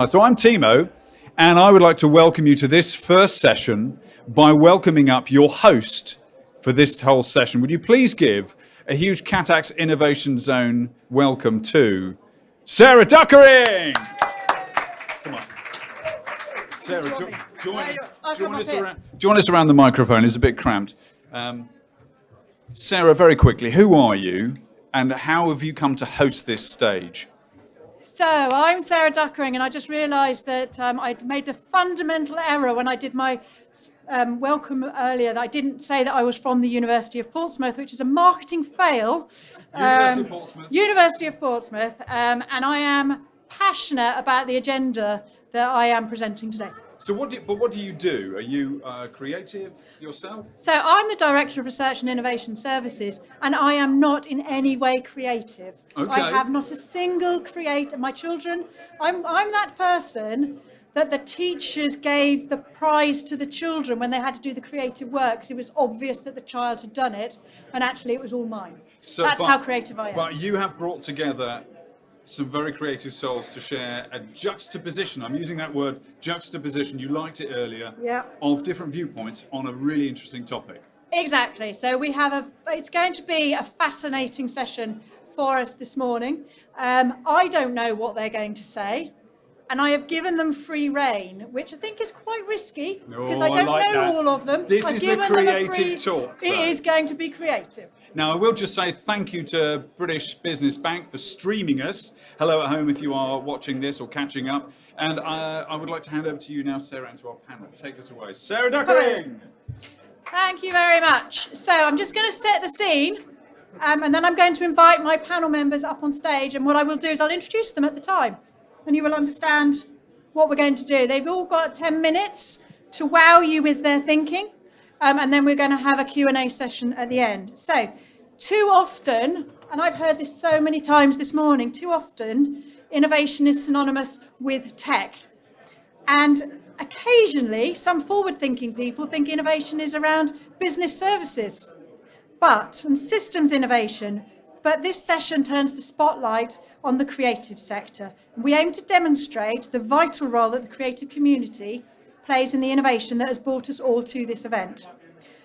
So I'm Timo, and I would like to welcome you to this first session by welcoming up your host for this whole session. Would you please give a huge Catax Innovation Zone welcome to Sarah Duckering? Come on. Sarah, join us around the microphone. It's a bit cramped. Sarah, very quickly, who are you and how have you come to host this stage? So I'm Sarah Duckering, and I just realised that I'd made the fundamental error when I did my welcome earlier, that I didn't say that I was from the University of Portsmouth, which is a marketing fail. University of Portsmouth. University of Portsmouth, and I am passionate about the agenda that I am presenting today. So what do you do? Are you creative yourself? So I'm the Director of Research and Innovation Services, and I am not in any way creative. Okay. I have not a single creative. My children, I'm that person that the teachers gave the prize to the children when they had to do the creative work, because it was obvious that the child had done it, and actually it was all mine. That's how creative I am. But you have brought together some very creative souls to share a juxtaposition. I'm using that word, juxtaposition. You liked it earlier. Yeah. Of different viewpoints on a really interesting topic. Exactly. So it's going to be a fascinating session for us this morning. I don't know what they're going to say, and I have given them free rein, which I think is quite risky because I don't know all of them. This is a creative talk. It is going to be creative. Now, I will just say thank you to British Business Bank for streaming us. Hello at home if you are watching this or catching up. And I would like to hand over to you now, Sarah, and to our panel. Take us away. Sarah Duckering! Thank you very much. So I'm just going to set the scene, and then I'm going to invite my panel members up on stage. And what I will do is I'll introduce them at the time, and you will understand what we're going to do. They've all got 10 minutes to wow you with their thinking. And then we're going to have a Q&A session at the end. So, too often, and I've heard this so many times this morning, too often, innovation is synonymous with tech. And occasionally, some forward-thinking people think innovation is around business services, and systems innovation. But this session turns the spotlight on the creative sector. We aim to demonstrate the vital role that the creative community plays in the innovation that has brought us all to this event.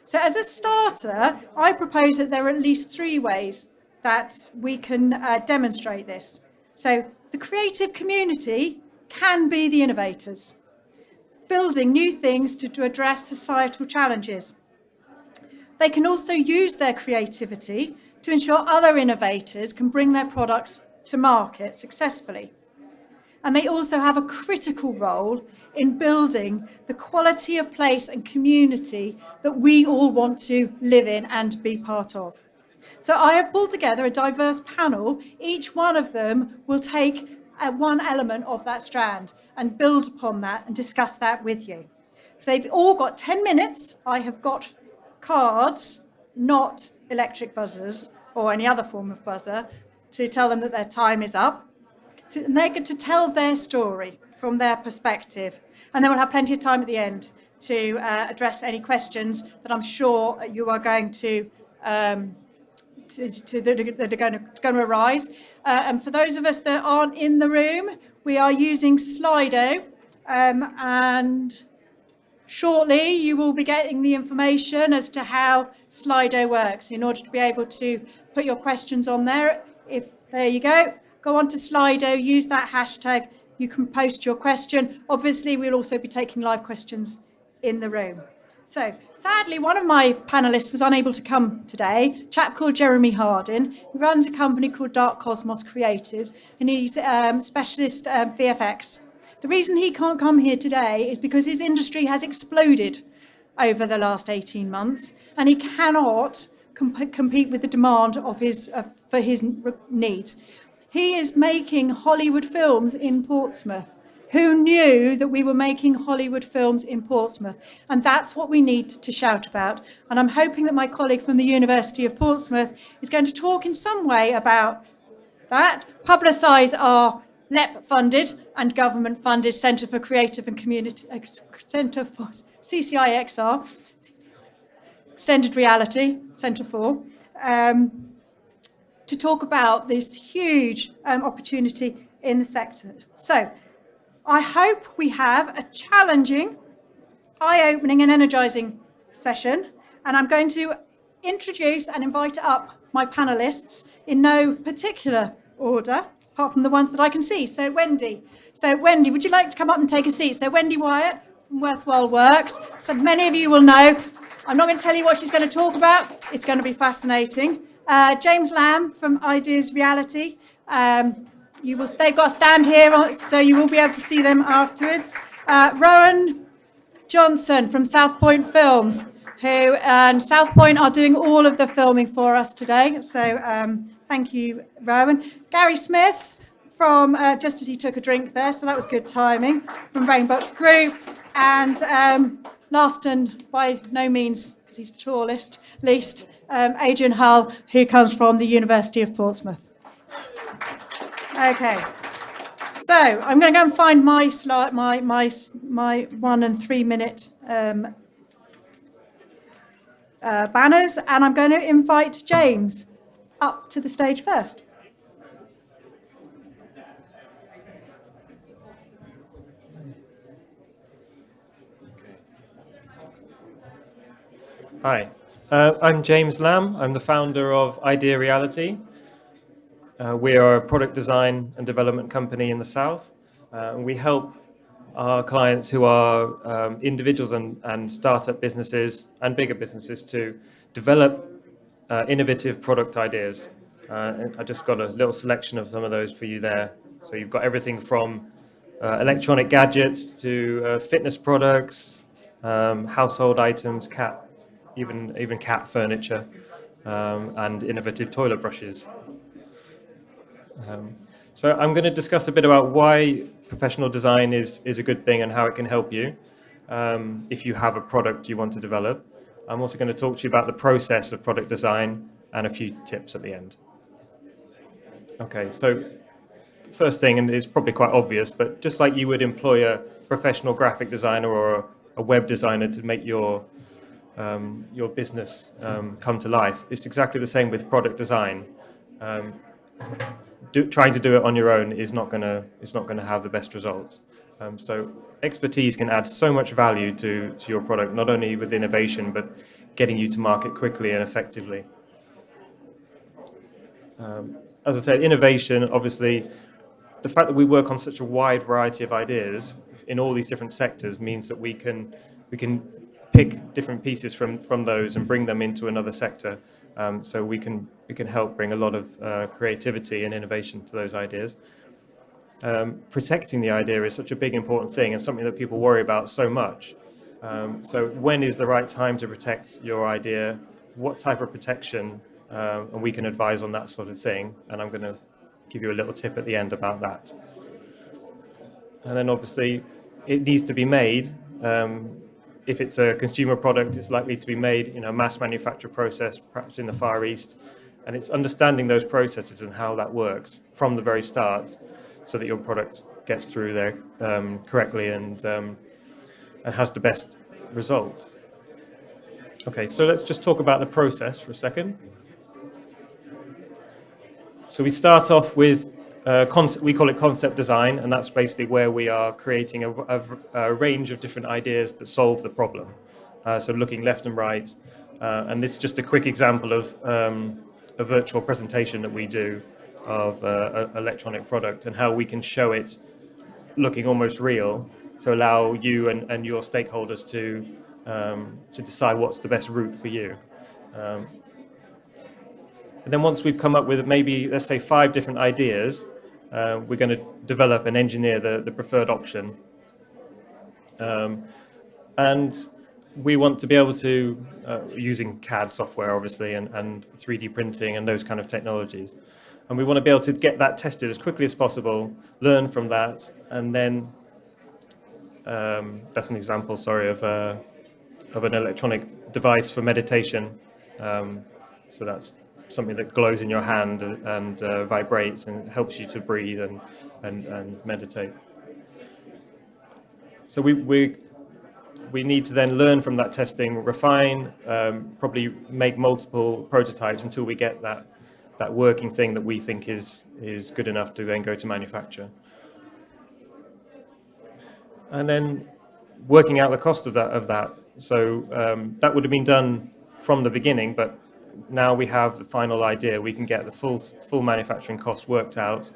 So as a starter, I propose that there are at least 3 ways that we can demonstrate this. So the creative community can be the innovators, building new things to address societal challenges. They can also use their creativity to ensure other innovators can bring their products to market successfully. And they also have a critical role in building the quality of place and community that we all want to live in and be part of. So I have pulled together a diverse panel. Each one of them will take one element of that strand and build upon that and discuss that with you. So they've all got 10 minutes. I have got cards, not electric buzzers or any other form of buzzer, to tell them that their time is up. And they get to tell their story from their perspective. And then we'll have plenty of time at the end to address any questions that I'm sure you are going that are going to arise. And for those of us that aren't in the room, we are using Slido. And shortly you will be getting the information as to how Slido works in order to be able to put your questions on there. There you go. Go on to Slido, use that hashtag, you can post your question. Obviously, we'll also be taking live questions in the room. So, sadly, one of my panellists was unable to come today, a chap called Jeremy Hardin. He runs a company called Dark Cosmos Creatives, and he's specialist VFX. The reason he can't come here today is because his industry has exploded over the last 18 months, and he cannot compete with the demand of for his needs. He is making Hollywood films in Portsmouth. Who knew that we were making Hollywood films in Portsmouth? And that's what we need to shout about. And I'm hoping that my colleague from the University of Portsmouth is going to talk in some way about that, publicise our LEP-funded and government-funded Centre for Creative and Community, Centre for CCIXR, Extended Reality, Centre for, to talk about this huge opportunity in the sector. So, I hope we have a challenging, eye-opening and energising session, and I'm going to introduce and invite up my panellists in no particular order, apart from the ones that I can see. So Wendy, would you like to come up and take a seat? So Wendy Wyatt from Worthwhile Works. So many of you will know. I'm not going to tell you what she's going to talk about. It's going to be fascinating. James Lamb from Ideas Reality. They've got a stand here, so you will be able to see them afterwards. Rowan Johnson from South Point Films, who and South Point are doing all of the filming for us today. So thank you, Rowan. Gary Smith from, just as he took a drink there, so that was good timing, from Rainbow Group. And last and by no means, because he's the tallest, least, Adrian Hull, who comes from the University of Portsmouth. Okay. So I'm going to go and find my 1 and 3 minute banners, and I'm going to invite James up to the stage first. Hi, I'm James Lamb. I'm the founder of Idea Reality. We are a product design and development company in the South. We help our clients who are individuals and startup businesses and bigger businesses to develop innovative product ideas. And I just got a little selection of some of those for you there. So you've got everything from electronic gadgets to fitness products, household items, even cat furniture, and innovative toilet brushes. So I'm going to discuss a bit about why professional design is a good thing and how it can help you if you have a product you want to develop. I'm also going to talk to you about the process of product design and a few tips at the end. Okay, so first thing, and it's probably quite obvious, but just like you would employ a professional graphic designer or a web designer to make your business come to life, it's exactly the same with product design. Trying to do it on your own is not going to have the best results. So expertise can add so much value to your product, not only with innovation, but getting you to market quickly and effectively. As I said, innovation, obviously, the fact that we work on such a wide variety of ideas in all these different sectors means that we can pick different pieces from those and bring them into another sector. So we can help bring a lot of creativity and innovation to those ideas. Protecting the idea is such a big important thing and something that people worry about so much. So when is the right time to protect your idea? What type of protection? And we can advise on that sort of thing. And I'm going to give you a little tip at the end about that. And then obviously it needs to be made. If it's a consumer product, it's likely to be made in a mass manufacture process, perhaps in the Far East. And it's understanding those processes and how that works from the very start so that your product gets through there correctly and has the best result. Okay, so let's just talk about the process for a second. So we start off with we call it concept design, and that's basically where we are creating a range of different ideas that solve the problem. So looking left and right, and this is just a quick example of a virtual presentation that we do of an electronic product and how we can show it looking almost real to allow you and your stakeholders to decide what's the best route for you. And then once we've come up with maybe, let's say, 5 different ideas, we're going to develop and engineer the preferred option. And we want to be able to, using CAD software, obviously, and 3D printing and those kind of technologies. And we want to be able to get that tested as quickly as possible, learn from that, and then, that's an example, sorry, of an electronic device for meditation. So that's something that glows in your hand and vibrates and helps you to breathe and meditate. So we need to then learn from that testing, refine, probably make multiple prototypes until we get that working thing that we think is good enough to then go to manufacture. and then working out the cost of that. So that would have been done from the beginning, but now we have the final idea. We can get the full manufacturing cost worked out,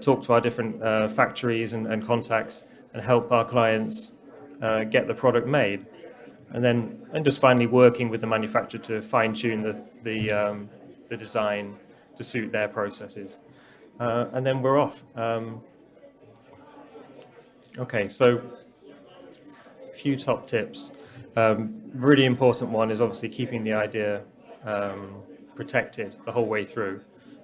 talk to our different factories and contacts, and help our clients get the product made. And just finally working with the manufacturer to fine-tune the design to suit their processes. And then we're off. Okay, so a few top tips. Really important one is obviously keeping the idea protected the whole way through.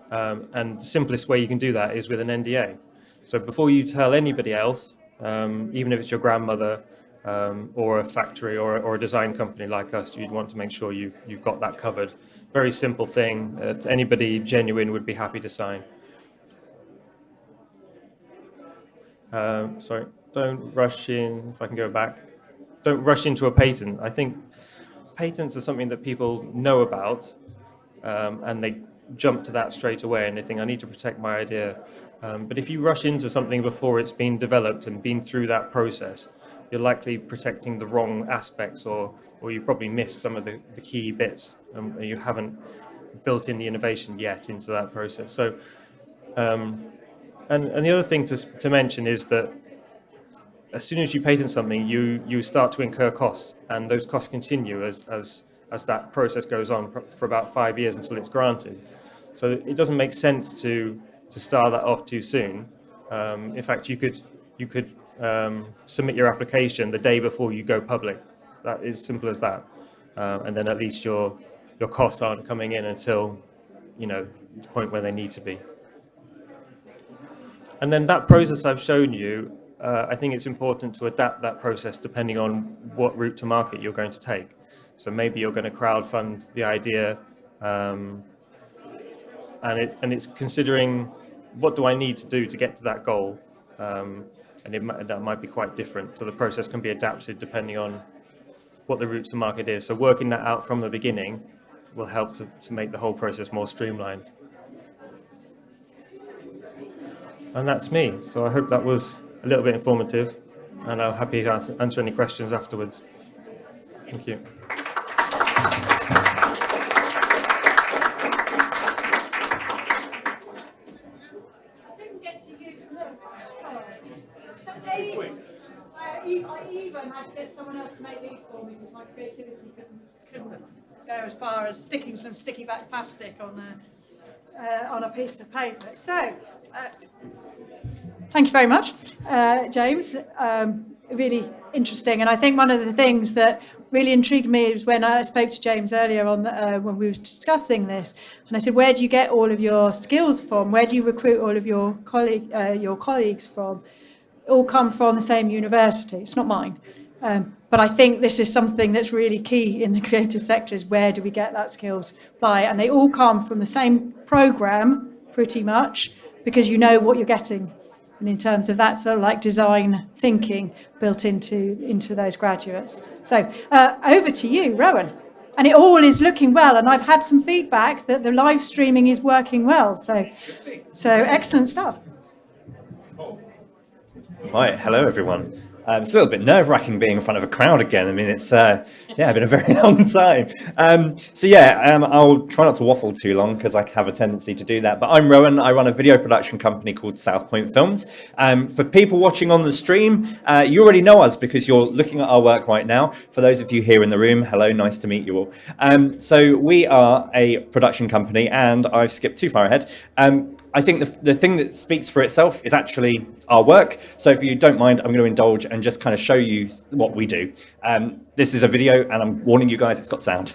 And the simplest way you can do that is with an NDA. So before you tell anybody else, even if it's your grandmother or a factory or a design company like us, you'd want to make sure you've got that covered. Very simple thing that anybody genuine would be happy to sign. Sorry, don't rush in, if I can go back. Don't rush into a patent. I think patents are something that people know about, and they jump to that straight away and they think, I need to protect my idea. But if you rush into something before it's been developed and been through that process, you're likely protecting the wrong aspects, or you probably miss some of the key bits, and you haven't built in the innovation yet into that process. So, and the other thing to mention is that as soon as you patent something, you start to incur costs, and those costs continue as that process goes on for about 5 years until it's granted. So it doesn't make sense to start that off too soon. In fact, you could submit your application the day before you go public. That is simple as that. And then at least your costs aren't coming in until, the point where they need to be. And then that process I've shown you, I think it's important to adapt that process depending on what route to market you're going to take. So maybe you're going to crowdfund the idea, and it's considering, what do I need to do to get to that goal? And that might be quite different. So the process can be adapted depending on what the route to market is. So working that out from the beginning will help to make the whole process more streamlined. And that's me. So I hope that was a little bit informative, and I'm happy to answer any questions afterwards. Thank you. I even had to get someone else to make these for me because my creativity couldn't go as far as sticking some sticky back plastic on a piece of paper. So, thank you very much, James. Really interesting, and I think one of the things that really intrigued me was when I spoke to James earlier on when we were discussing this, and I said, "Where do you get all of your skills from? Where do you recruit all of your colleagues from?" All come from the same university. It's not mine. But I think this is something that's really key in the creative sectors. Where do we get that skills apply? And they all come from the same program, pretty much, because you know what you're getting. And in terms of that sort of like design thinking built into those graduates. So over to you, Rowan. And it all is looking well. And I've had some feedback that the live streaming is working well. So excellent stuff. Right, hello everyone. It's a little bit nerve-wracking being in front of a crowd again. I mean, it's been a very long time. I'll try not to waffle too long because I have a tendency to do that. But I'm Rowan. I run a video production company called South Point Films. For people watching on the stream, you already know us because you're looking at our work right now. For those of you here in the room, hello, nice to meet you all. So we are a production company, and I've skipped too far ahead. I think the thing that speaks for itself is actually our work. So if you don't mind, I'm going to indulge and just kind of show you what we do. This is a video, and I'm warning you guys, it's got sound.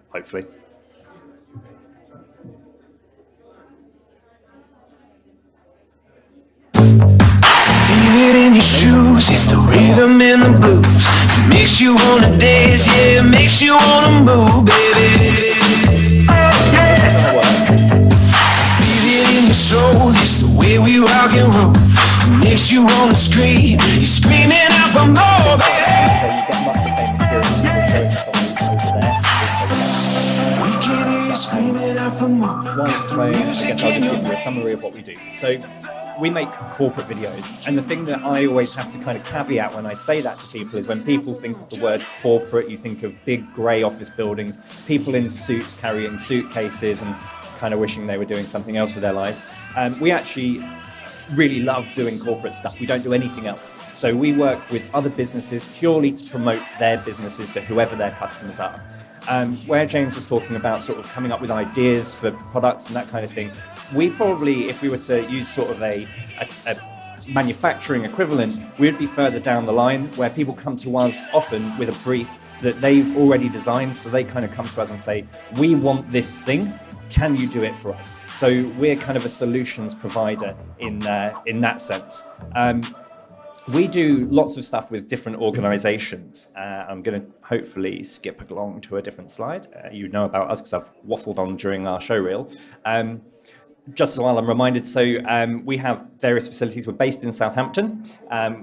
Hopefully. Feel it in your shoes, it's the rhythm and the blues. It makes you wanna dance, yeah, it makes you wanna move, baby. Feel it in your soul, it's the way we rock and roll. It makes you wanna scream, you're screaming out for more, baby. We can hear you screaming out for more. move. Whilst I guess I'll just give you a summary of what we do. So we make corporate videos, and the thing that I always have to kind of caveat when I say that to people is when people think of the word corporate, you think of big grey office buildings, people in suits carrying suitcases and kind of wishing they were doing something else with their lives. We actually really love doing corporate stuff. We don't do anything else. So we work with other businesses purely to promote their businesses to whoever their customers are. Where James was talking about sort of coming up with ideas for products and that kind of thing, we probably, if we were to use sort of a manufacturing equivalent, we'd be further down the line where people come to us often with a brief that they've already designed. So they kind of come to us and say, we want this thing. Can you do it for us? So we're kind of a solutions provider in that sense. We do lots of stuff with different organizations. I'm going to hopefully skip along to a different slide. You know about us because I've waffled on during our show reel. Just while I'm reminded, so we have various facilities. We're based in Southampton,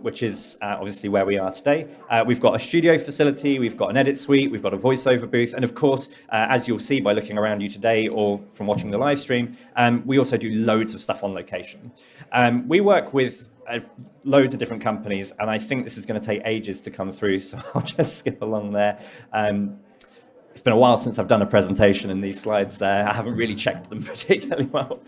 which is obviously where we are today. We've got a studio facility, we've got an edit suite, we've got a voiceover booth, and of course, as you'll see by looking around you today or from watching the live stream, we also do loads of stuff on location. We work with loads of different companies, and I think this is going to take ages to come through, so I'll just skip along there. It's been a while since I've done a presentation, and these slides, I haven't really checked them particularly well.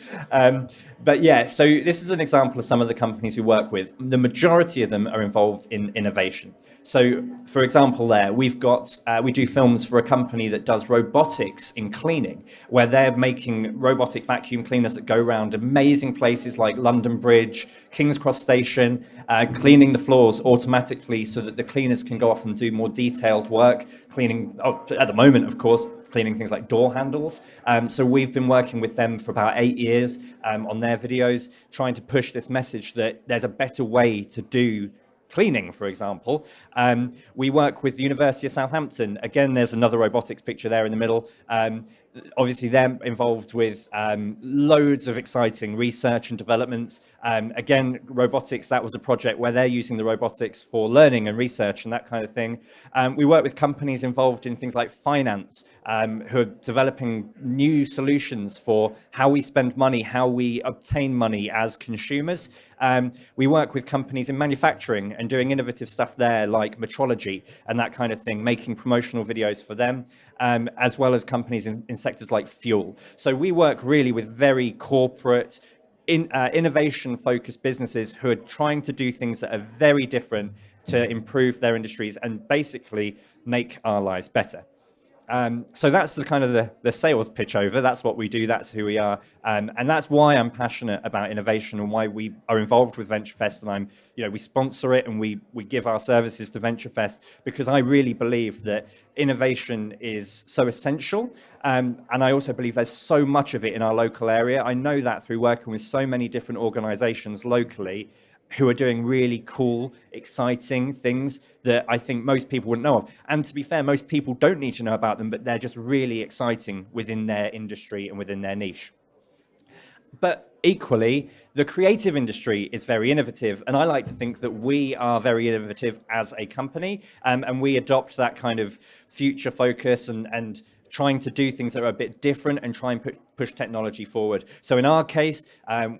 But yeah, so this is an example of some of the companies we work with. The majority of them are involved in innovation. So for example there, we do films for a company that does robotics in cleaning, where they're making robotic vacuum cleaners that go around amazing places like London Bridge, King's Cross Station, cleaning the floors automatically so that the cleaners can go off and do more detailed work, cleaning, at the moment, of course, cleaning things like door handles. So we've been working with them for about 8 years on their videos, trying to push this message that there's a better way to do cleaning, for example. We work with the University of Southampton. Again, there's another robotics picture there in the middle. Obviously, they're involved with loads of exciting research and developments. Again, robotics, that was a project where they're using the robotics for learning and research and that kind of thing. We work with companies involved in things like finance, who are developing new solutions for how we spend money, how we obtain money as consumers. We work with companies in manufacturing and doing innovative stuff there, like metrology and that kind of thing, making promotional videos for them, as well as companies in sectors like fuel. So we work really with very corporate, innovation-focused businesses who are trying to do things that are very different to improve their industries and basically make our lives better. So that's the kind of the sales pitch over. That's what we do. That's who we are. And that's why I'm passionate about innovation and why we are involved with Venturefest. And we sponsor it and we give our services to Venturefest because I really believe that innovation is so essential. And I also believe there's so much of it in our local area. I know that through working with so many different organizations locally who are doing really cool, exciting things that I think most people wouldn't know of. And to be fair, most people don't need to know about them, but they're just really exciting within their industry and within their niche. But equally, the creative industry is very innovative, and I like to think that we are very innovative as a company, and we adopt that kind of future focus and trying to do things that are a bit different and try and push technology forward. So in our case,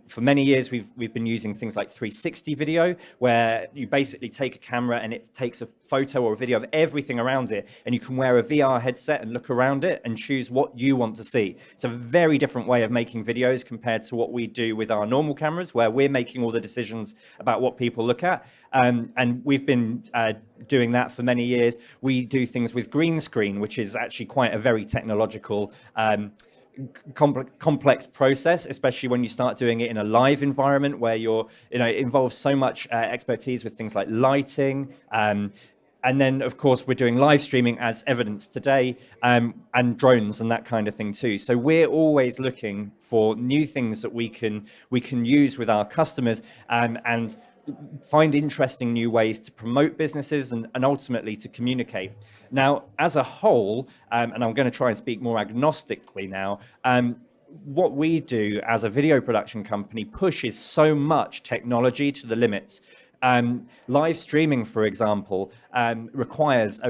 for many years, we've been using things like 360 video, where you basically take a camera and it takes a photo or a video of everything around it, and you can wear a VR headset and look around it and choose what you want to see. It's a very different way of making videos compared to what we do with our normal cameras, where we're making all the decisions about what people look at. And we've been doing that for many years. We do things with green screen, which is actually quite a very technological, complex process, especially when you start doing it in a live environment where it involves so much expertise with things like lighting. And then, of course, we're doing live streaming as evidenced today, and drones and that kind of thing too. So we're always looking for new things that we can use with our customers and find interesting new ways to promote businesses and ultimately to communicate. Now, as a whole, and I'm going to try and speak more agnostically now, what we do as a video production company pushes so much technology to the limits. Live streaming, for example, requires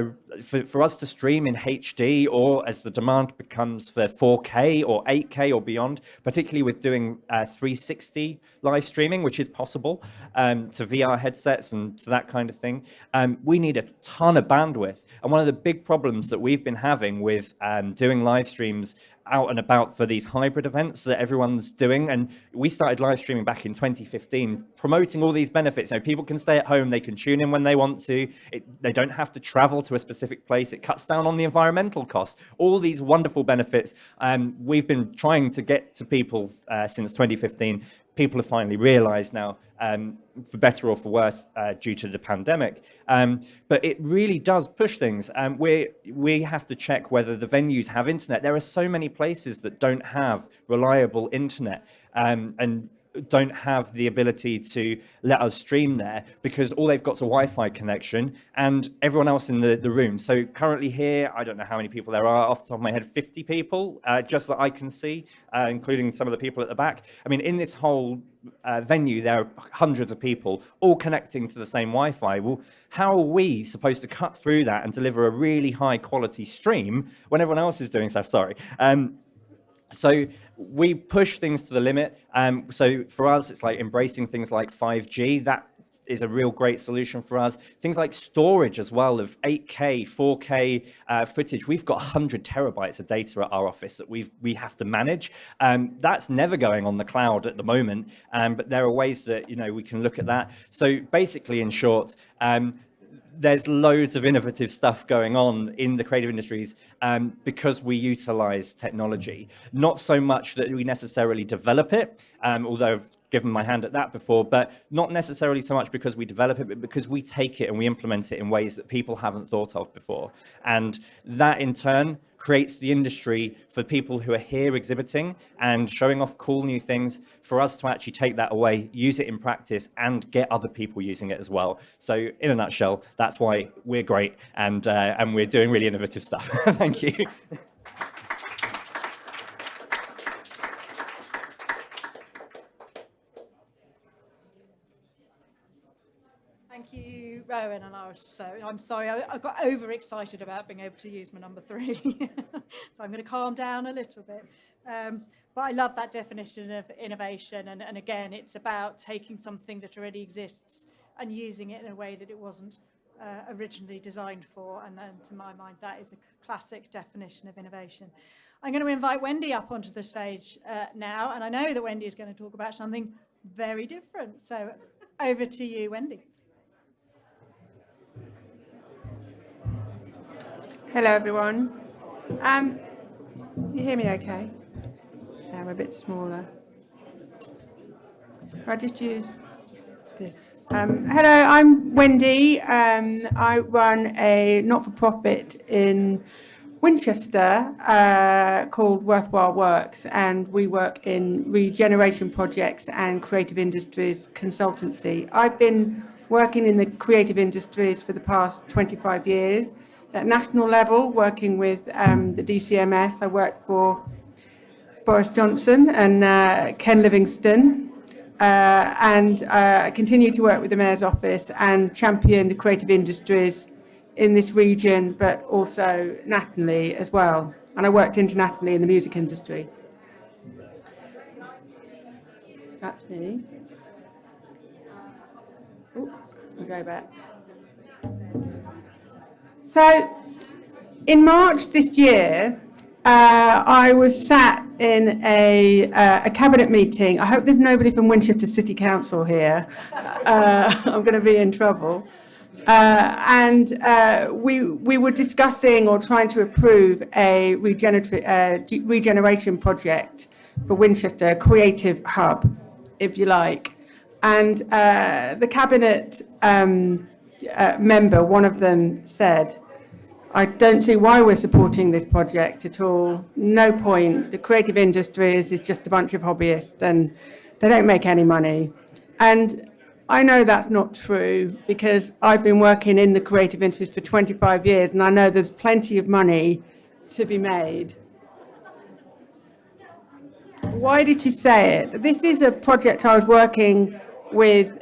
for us to stream in HD, or as the demand becomes for 4K or 8K or beyond, particularly with doing 360 live streaming, which is possible to VR headsets and to that kind of thing. We need a ton of bandwidth. And one of the big problems that we've been having with doing live streams out and about for these hybrid events that everyone's doing, and we started live streaming back in 2015, promoting all these benefits. People can stay at home, they can tune in when they want to, they don't have to travel to a specific place, it cuts down on the environmental costs, all these wonderful benefits. We've been trying to get to people since 2015. People have finally realized now, for better or for worse, due to the pandemic. But it really does push things. We have to check whether the venues have internet. There are so many places that don't have reliable internet and don't have the ability to let us stream there because all they've got is a Wi-Fi connection and everyone else in the room. So currently here, I don't know how many people there are, off the top of my head, 50 people, just that I can see, including some of the people at the back. I mean, in this whole venue, there are hundreds of people all connecting to the same Wi-Fi. Well, how are we supposed to cut through that and deliver a really high quality stream when everyone else is doing stuff? Sorry. So we push things to the limit. So for us, it's like embracing things like 5G. That is a real great solution for us. Things like storage as well of 8K, 4K footage. We've got 100 terabytes of data at our office that we have to manage. That's never going on the cloud at the moment, but there are ways that we can look at that. So basically, in short, there's loads of innovative stuff going on in the creative industries because we utilize technology. Not so much that we necessarily develop it, although I've given my hand at that before, but not necessarily so much because we develop it, but because we take it and we implement it in ways that people haven't thought of before. And that in turn creates the industry for people who are here exhibiting and showing off cool new things, for us to actually take that away, use it in practice, and get other people using it as well. So in a nutshell, that's why we're great and we're doing really innovative stuff. Thank you. Thank you, Rowan, and I'm sorry, I got overexcited about being able to use my number 3. So I'm going to calm down a little bit. But I love that definition of innovation. And again, it's about taking something that already exists and using it in a way that it wasn't originally designed for. And to my mind, that is a classic definition of innovation. I'm going to invite Wendy up onto the stage now. And I know that Wendy is going to talk about something very different. So over to you, Wendy. Hello everyone. You hear me okay? I'm a bit smaller. I just use this. Hello, I'm Wendy. I run a not-for-profit in Winchester called Worthwhile Works, and we work in regeneration projects and creative industries consultancy. I've been working in the creative industries for the past 25 years. At national level, working with the DCMS, I worked for Boris Johnson and Ken Livingstone, and I continue to work with the Mayor's Office and champion the creative industries in this region, but also nationally as well. And I worked internationally in the music industry. That's me. Ooh, I'll go back. So, in March this year, I was sat in a cabinet meeting. I hope there's nobody from Winchester City Council here. I'm going to be in trouble. And we were discussing or trying to approve a regeneration project for Winchester, a creative hub, if you like. And the cabinet member, one of them said, I don't see why we're supporting this project at all. No point. The creative industries is just a bunch of hobbyists and they don't make any money. And I know that's not true because I've been working in the creative industries for 25 years and I know there's plenty of money to be made. Why did she say it? This is a project I was working with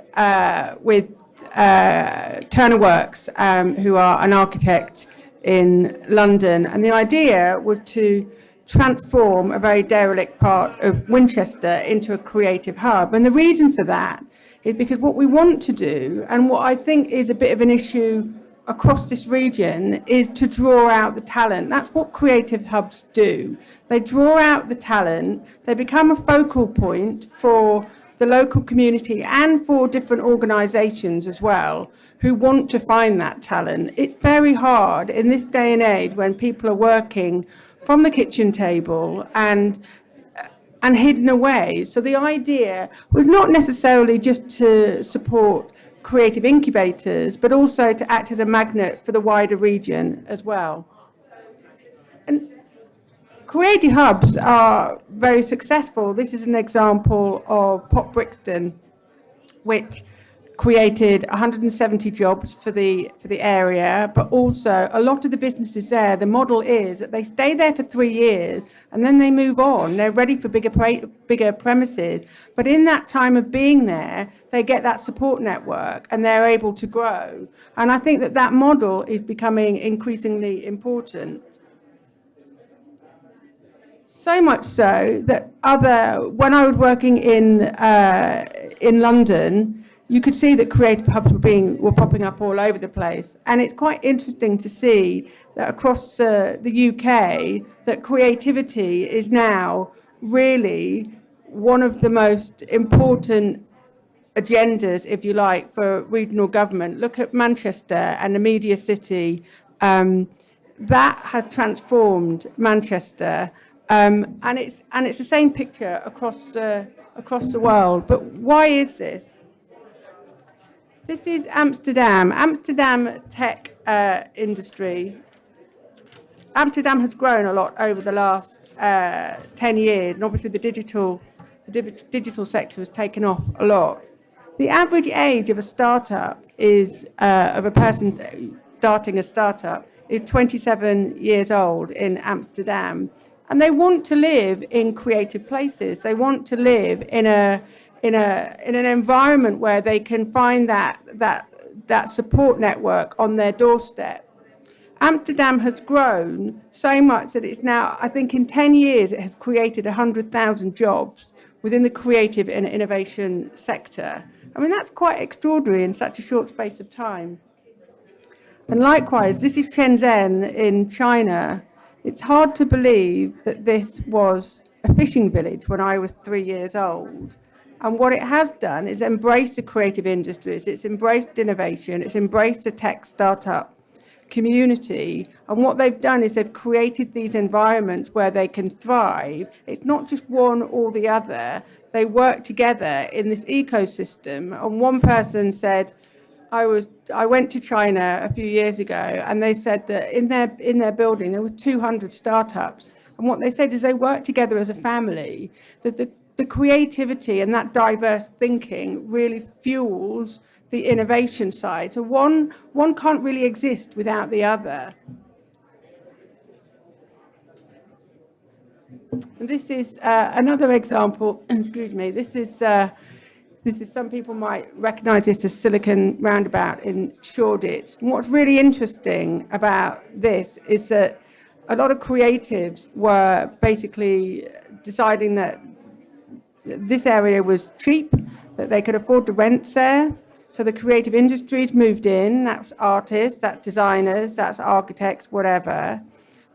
Turner Works, who are an architect in London. And the idea was to transform a very derelict part of Winchester into a creative hub. And the reason for that is because what we want to do, and what I think is a bit of an issue across this region, is to draw out the talent. That's what creative hubs do. They draw out the talent, they become a focal point for the local community and for different organisations as well who want to find that talent. It's very hard in this day and age when people are working from the kitchen table and hidden away. So the idea was not necessarily just to support creative incubators, but also to act as a magnet for the wider region as well. And creative hubs are very successful. This is an example of Pop Brixton, which created 170 jobs for the area, but also a lot of the businesses there, the model is that they stay there for 3 years and then they move on. They're ready for bigger premises. But in that time of being there, they get that support network and they're able to grow. And I think that that model is becoming increasingly important. So much so that when I was working in London, you could see that creative hubs were popping up all over the place. And it's quite interesting to see that across the UK, that creativity is now really one of the most important agendas, if you like, for regional government. Look at Manchester and the media city. That has transformed Manchester. And it's the same picture across the world. But why is this? This is Amsterdam tech industry. Amsterdam has grown a lot over the last 10 years, and obviously the digital sector has taken off a lot. The average age of a startup of a person starting a startup is 27 years old in Amsterdam, and they want to live in creative places. They want to live in an environment where they can find that support network on their doorstep. Amsterdam has grown so much that it's now, I think in 10 years, it has created 100,000 jobs within the creative and innovation sector. I mean, that's quite extraordinary in such a short space of time. And likewise, this is Shenzhen in China. It's hard to believe that this was a fishing village when I was 3 years old. And what it has done is embrace the creative industries, it's embraced innovation, it's embraced the tech startup community. And what they've done is they've created these environments where they can thrive. It's not just one or the other. They work together in this ecosystem. And one person said, I went to China a few years ago, and they said that in their building there were 200 startups. And what they said is they work together as a family, that the creativity and that diverse thinking really fuels the innovation side. So one can't really exist without the other. And this is another example. Excuse me. This is some people might recognise this as Silicon Roundabout in Shoreditch. And what's really interesting about this is that a lot of creatives were basically deciding that this area was cheap, that they could afford the rents there. So the creative industries moved in, that's artists, that's designers, that's architects, whatever.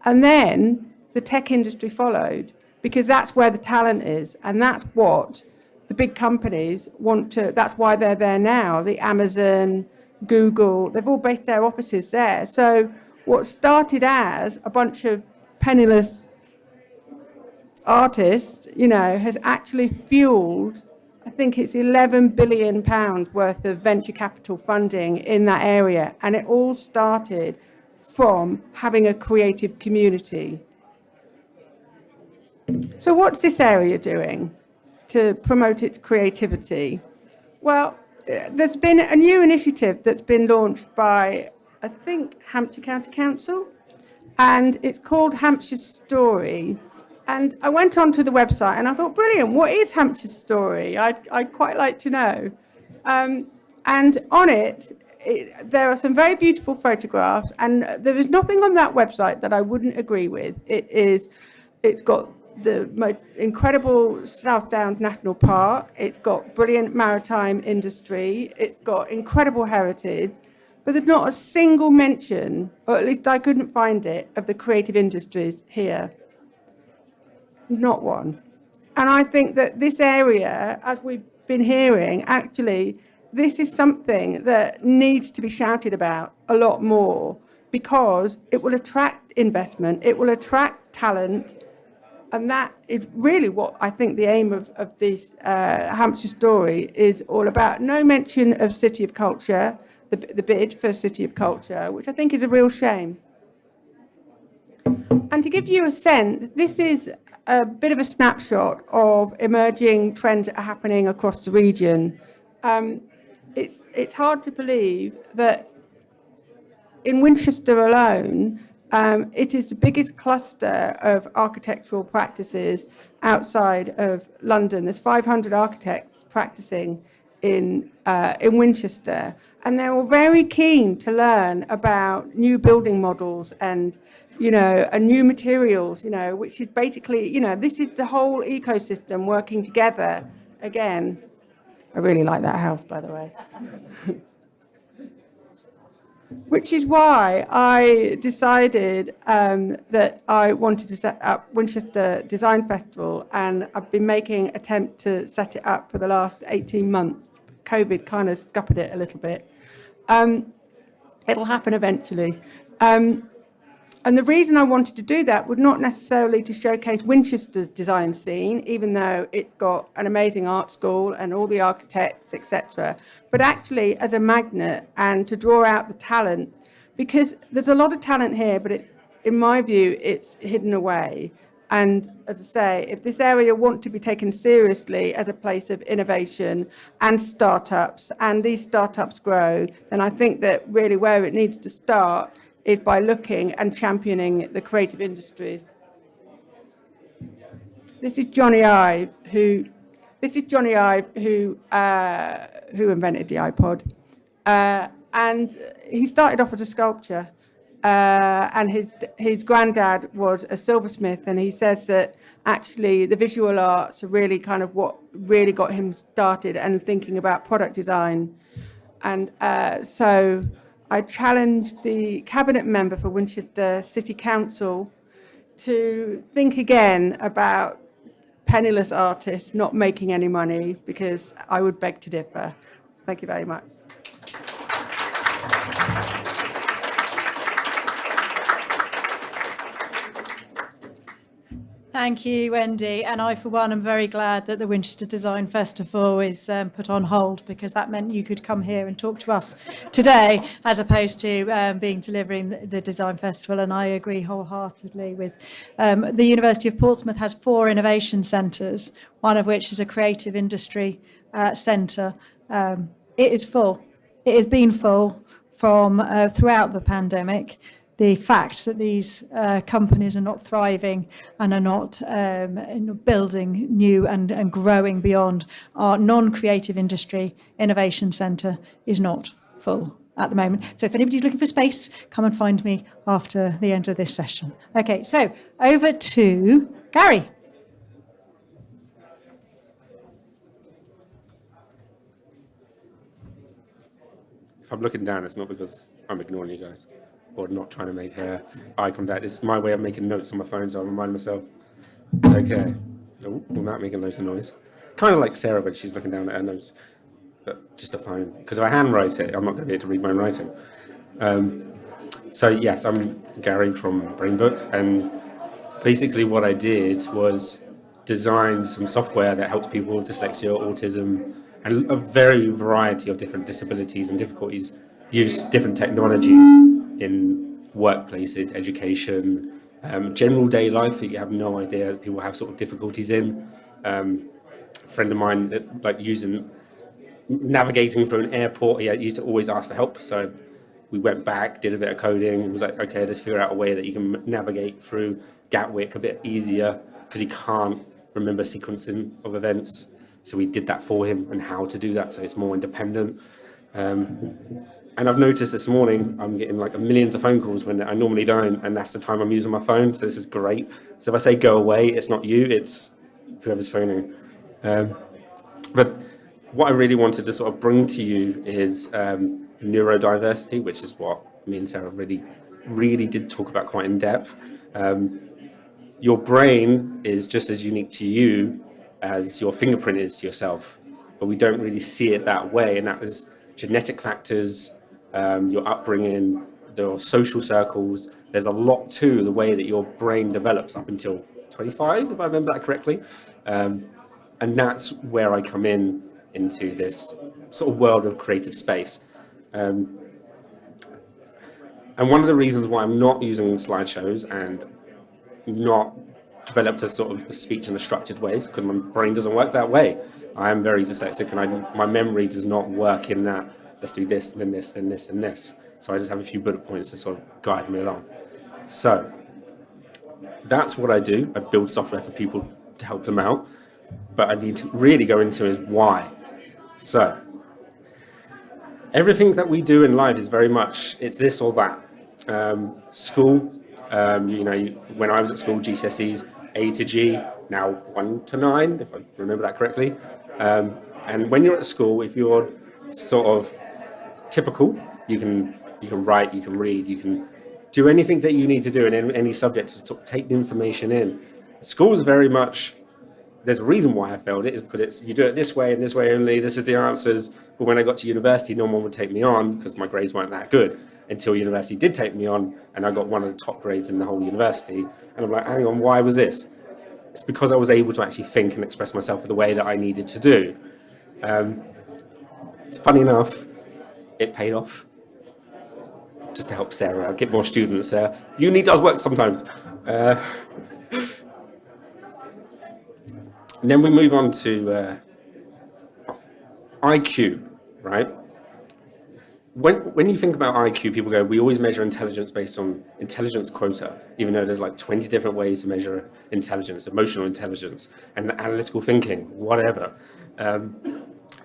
And then the tech industry followed, because that's where the talent is. And that's what the big companies want to, that's why they're there now. The Amazon, Google, they've all based their offices there. So what started as a bunch of penniless artists, has actually fueled, I think it's £11 billion worth of venture capital funding in that area. And it all started from having a creative community. So what's this area doing to promote its creativity? Well, there's been a new initiative that's been launched by, I think, Hampshire County Council, and it's called Hampshire's Story. And I went onto the website and I thought, brilliant, what is Hampshire's Story? I'd quite like to know. And on there are some very beautiful photographs, and there is nothing on that website that I wouldn't agree with. It's got the most incredible South Downs National Park. It's got brilliant maritime industry. It's got incredible heritage, but there's not a single mention, or at least I couldn't find it, of the creative industries here. Not one. And I think that this area, as we've been hearing, actually, this is something that needs to be shouted about a lot more, because it will attract investment, it will attract talent, and that is really what I think the aim of this Hampshire story is all about. No mention of City of Culture, the bid for City of Culture, which I think is a real shame. And to give you a sense, this is a bit of a snapshot of emerging trends that are happening across the region. It's hard to believe that in Winchester alone, it is the biggest cluster of architectural practices outside of London. There's 500 architects practicing in Winchester, and they're all very keen to learn about new building models and new materials, which is basically, this is the whole ecosystem working together again. I really like that house, by the way. Which is why I decided that I wanted to set up Winchester Design Festival, and I've been making an attempt to set it up for the last 18 months. COVID kind of scuppered it a little bit. It'll happen eventually. And the reason I wanted to do that was not necessarily to showcase Winchester's design scene, even though it's got an amazing art school and all the architects, etc., but actually as a magnet and to draw out the talent, because there's a lot of talent here, but in my view, it's hidden away. And as I say, if this area wants to be taken seriously as a place of innovation and startups, and these startups grow, then I think that really where it needs to start is by looking and championing the creative industries. This is Johnny Ive, who invented the iPod, and he started off as a sculptor, and his granddad was a silversmith, and he says that actually the visual arts are really kind of what really got him started and thinking about product design, and so I challenged the cabinet member for Winchester City Council to think again about penniless artists not making any money, because I would beg to differ. Thank you very much. Thank you, Wendy. And I, for one, am very glad that the Winchester Design Festival is put on hold, because that meant you could come here and talk to us today, as opposed to delivering the Design Festival. And I agree wholeheartedly with the University of Portsmouth has 4 innovation centres, one of which is a creative industry centre. It is full. It has been full from throughout the pandemic. The fact that these companies are not thriving and are not building new and growing beyond our non-creative industry innovation centre is not full at the moment. So if anybody's looking for space, come and find me after the end of this session. Okay, so over to Gary. If I'm looking down, it's not because I'm ignoring you guys or not trying to make eye contact. It's my way of making notes on my phone, so I remind myself. Okay. Oh, will that make a load of noise? Kind of like Sarah when she's looking down at her notes, but just a phone. Because if I handwrite it, I'm not going to be able to read my own writing. So yes, I'm Gary from Brainbook, and basically what I did was design some software that helps people with dyslexia, autism, and a very variety of different disabilities and difficulties use different technologies in workplaces, education, general day life that you have no idea that people have sort of difficulties in. A friend of mine, like navigating through an airport, he used to always ask for help. So we went back, did a bit of coding, and was like, okay, let's figure out a way that you can navigate through Gatwick a bit easier, because he can't remember sequencing of events. So we did that for him and how to do that so it's more independent. And I've noticed this morning I'm getting like millions of phone calls when I normally don't, and that's the time I'm using my phone. So this is great. So if I say go away, it's not you, it's whoever's phoning. But what I really wanted to sort of bring to you is neurodiversity, which is what me and Sarah really did talk about quite in depth. Your brain is just as unique to you as your fingerprint is to yourself, but we don't really see it that way, and that is genetic factors, your upbringing, your social circles. There's a lot to the way that your brain develops up until 25, if I remember that correctly. And that's where I come into this sort of world of creative space. And one of the reasons why I'm not using slideshows and not developed a sort of speech in a structured ways, because my brain doesn't work that way. I am very dyslexic, and my memory does not work in that, let's do this, then this, then this, and this. So I just have a few bullet points to sort of guide me along. So that's what I do. I build software for people to help them out, but I need to really go into is why. So everything that we do in life is very much, it's this or that. School, when I was at school, GCSEs, A to G, now 1 to 9, if I remember that correctly. And when you're at school, if you're sort of typical, you can write, you can read, you can do anything that you need to do in any subject to sort of take the information in. School is very much, there's a reason why I failed it, is because you do it this way and this way only, this is the answers. But when I got to university, no one would take me on because my grades weren't that good, until university did take me on, and I got one of the top grades in the whole university. And I'm like, hang on, why was this? It's because I was able to actually think and express myself the way that I needed to do. It's funny enough, it paid off. Just to help Sarah out, get more students. Uni does work sometimes. And then we move on to IQ, right? When you think about IQ, people go, we always measure intelligence based on intelligence quota, even though there's like 20 different ways to measure intelligence, emotional intelligence, and analytical thinking, whatever.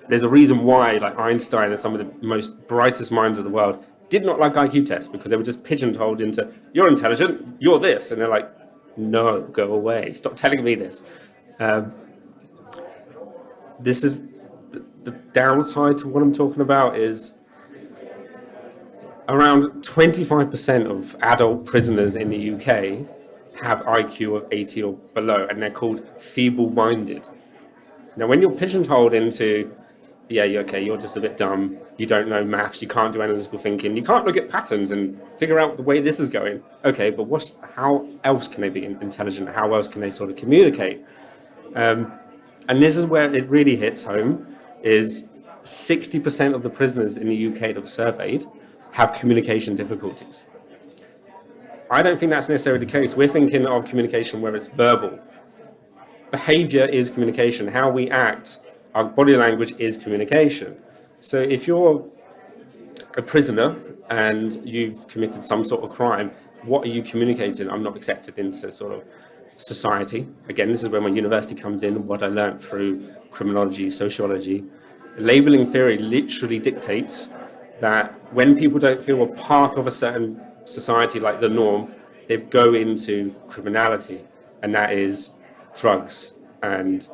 There's a reason why like Einstein and some of the most brightest minds of the world did not like IQ tests, because they were just pigeonholed into, you're intelligent, you're this. And they're like, no, go away, stop telling me this. This is the downside to what I'm talking about is around 25% of adult prisoners in the UK have IQ of 80 or below, and they're called feeble-minded. Now, when you're pigeonholed into, you're just a bit dumb, you don't know maths, you can't do analytical thinking, you can't look at patterns and figure out the way this is going. Okay, but how else can they be intelligent? How else can they sort of communicate? And this is where it really hits home, is 60% of the prisoners in the UK that were surveyed have communication difficulties. I don't think that's necessarily the case. We're thinking of communication where it's verbal. Behavior is communication. How we act, our body language is communication. So if you're a prisoner and you've committed some sort of crime, what are you communicating? I'm not accepted into sort of society. Again, this is where my university comes in, what I learned through criminology, sociology. Labeling theory literally dictates that when people don't feel a part of a certain society like the norm, they go into criminality, and that is drugs and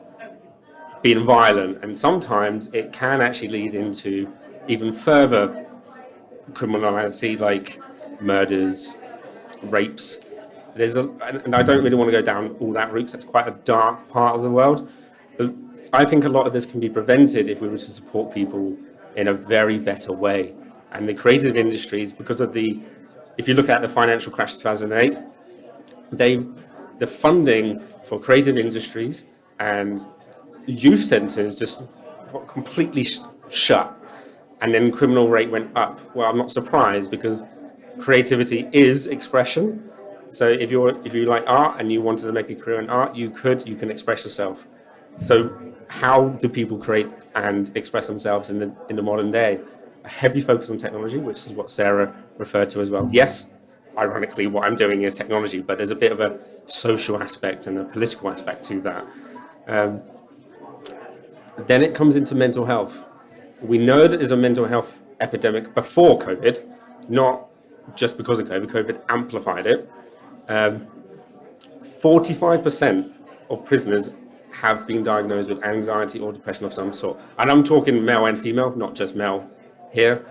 being violent, and sometimes it can actually lead into even further criminality like murders, rapes. And I don't really want to go down all that route, that's quite a dark part of the world, but I think a lot of this can be prevented if we were to support people in a very better way. And the creative industries, because of if you look at the financial crash of 2008, the funding for creative industries and youth centres just got completely shut. And then criminal rate went up. Well, I'm not surprised, because creativity is expression. So if you like art and you wanted to make a career in art, you can express yourself. So how do people create and express themselves in the modern day? A heavy focus on technology, which is what Sarah referred to as well. Yes, ironically, what I'm doing is technology, but there's a bit of a social aspect and a political aspect to that. Then it comes into mental health. We know that there's a mental health epidemic before COVID, not just because of COVID. COVID amplified it. 45% of prisoners have been diagnosed with anxiety or depression of some sort. And I'm talking male and female, not just male here.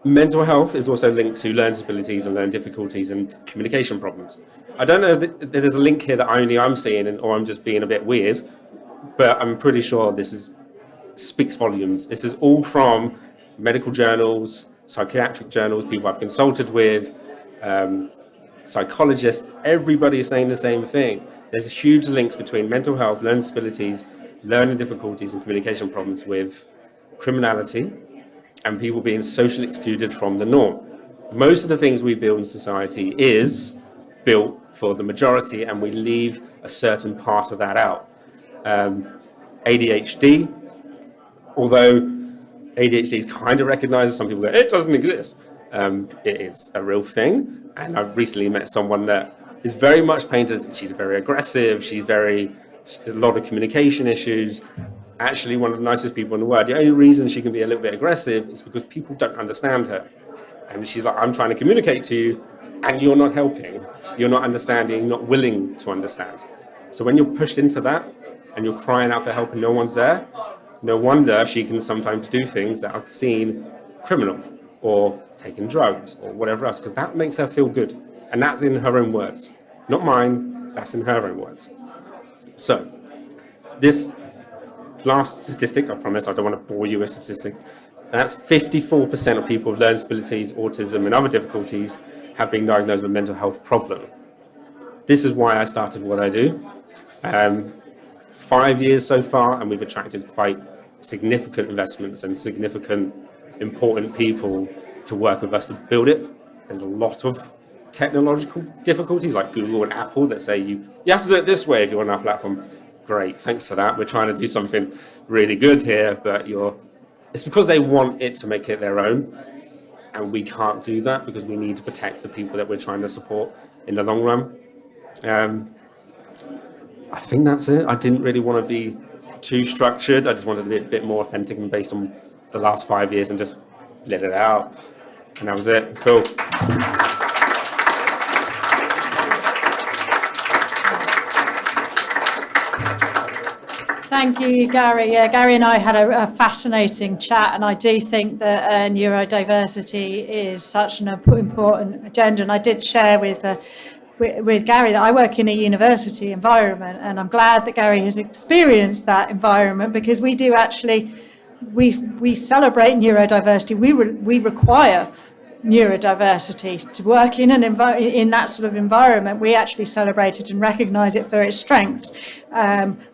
Mental health is also linked to learning disabilities and learning difficulties and communication problems. I don't know if there's a link here that only I'm seeing, or I'm just being a bit weird, but I'm pretty sure this speaks volumes. This is all from medical journals, psychiatric journals, people I've consulted with, psychologists. Everybody is saying the same thing. There's huge links between mental health, learning disabilities, learning difficulties and communication problems with criminality and people being socially excluded from the norm. Most of the things we build in society is built for the majority, and we leave a certain part of that out. ADHD, although ADHD is kind of recognized, some people go, it doesn't exist. It is a real thing, and I've recently met someone that is very much painted as she's very aggressive, a lot of communication issues. Actually, one of the nicest people in the world. The only reason she can be a little bit aggressive is because people don't understand her. And she's like, I'm trying to communicate to you, and you're not helping. You're not understanding, not willing to understand. So when you're pushed into that, and you're crying out for help and no one's there, no wonder she can sometimes do things that are seen criminal, or taking drugs, or whatever else, because that makes her feel good. And that's in her own words. Not mine, that's in her own words. So, this last statistic, I promise I don't want to bore you with a statistic, and that's 54% of people with learning disabilities, autism and other difficulties have been diagnosed with a mental health problem. This is why I started what I do. 5 years so far, and we've attracted quite significant investments and significant important people to work with us to build it. There's a lot of technological difficulties like Google and Apple that say you have to do it this way if you're on our platform. Great, thanks for that. We're trying to do something really good here, but it's because they want it to make it their own, and we can't do that because we need to protect the people that we're trying to support in the long run. I think that's it. I didn't really want to be too structured. I just wanted to be a bit more authentic and based on the last 5 years and just let it out. And that was it. Cool. Thank you, Gary. Yeah, Gary and I had a fascinating chat, and I do think that neurodiversity is such an important agenda. And I did share with Gary that I work in a university environment, and I'm glad that Gary has experienced that environment, because we do actually, we celebrate neurodiversity. We require neurodiversity to work in in that sort of environment. We actually celebrate it and recognise it for its strengths,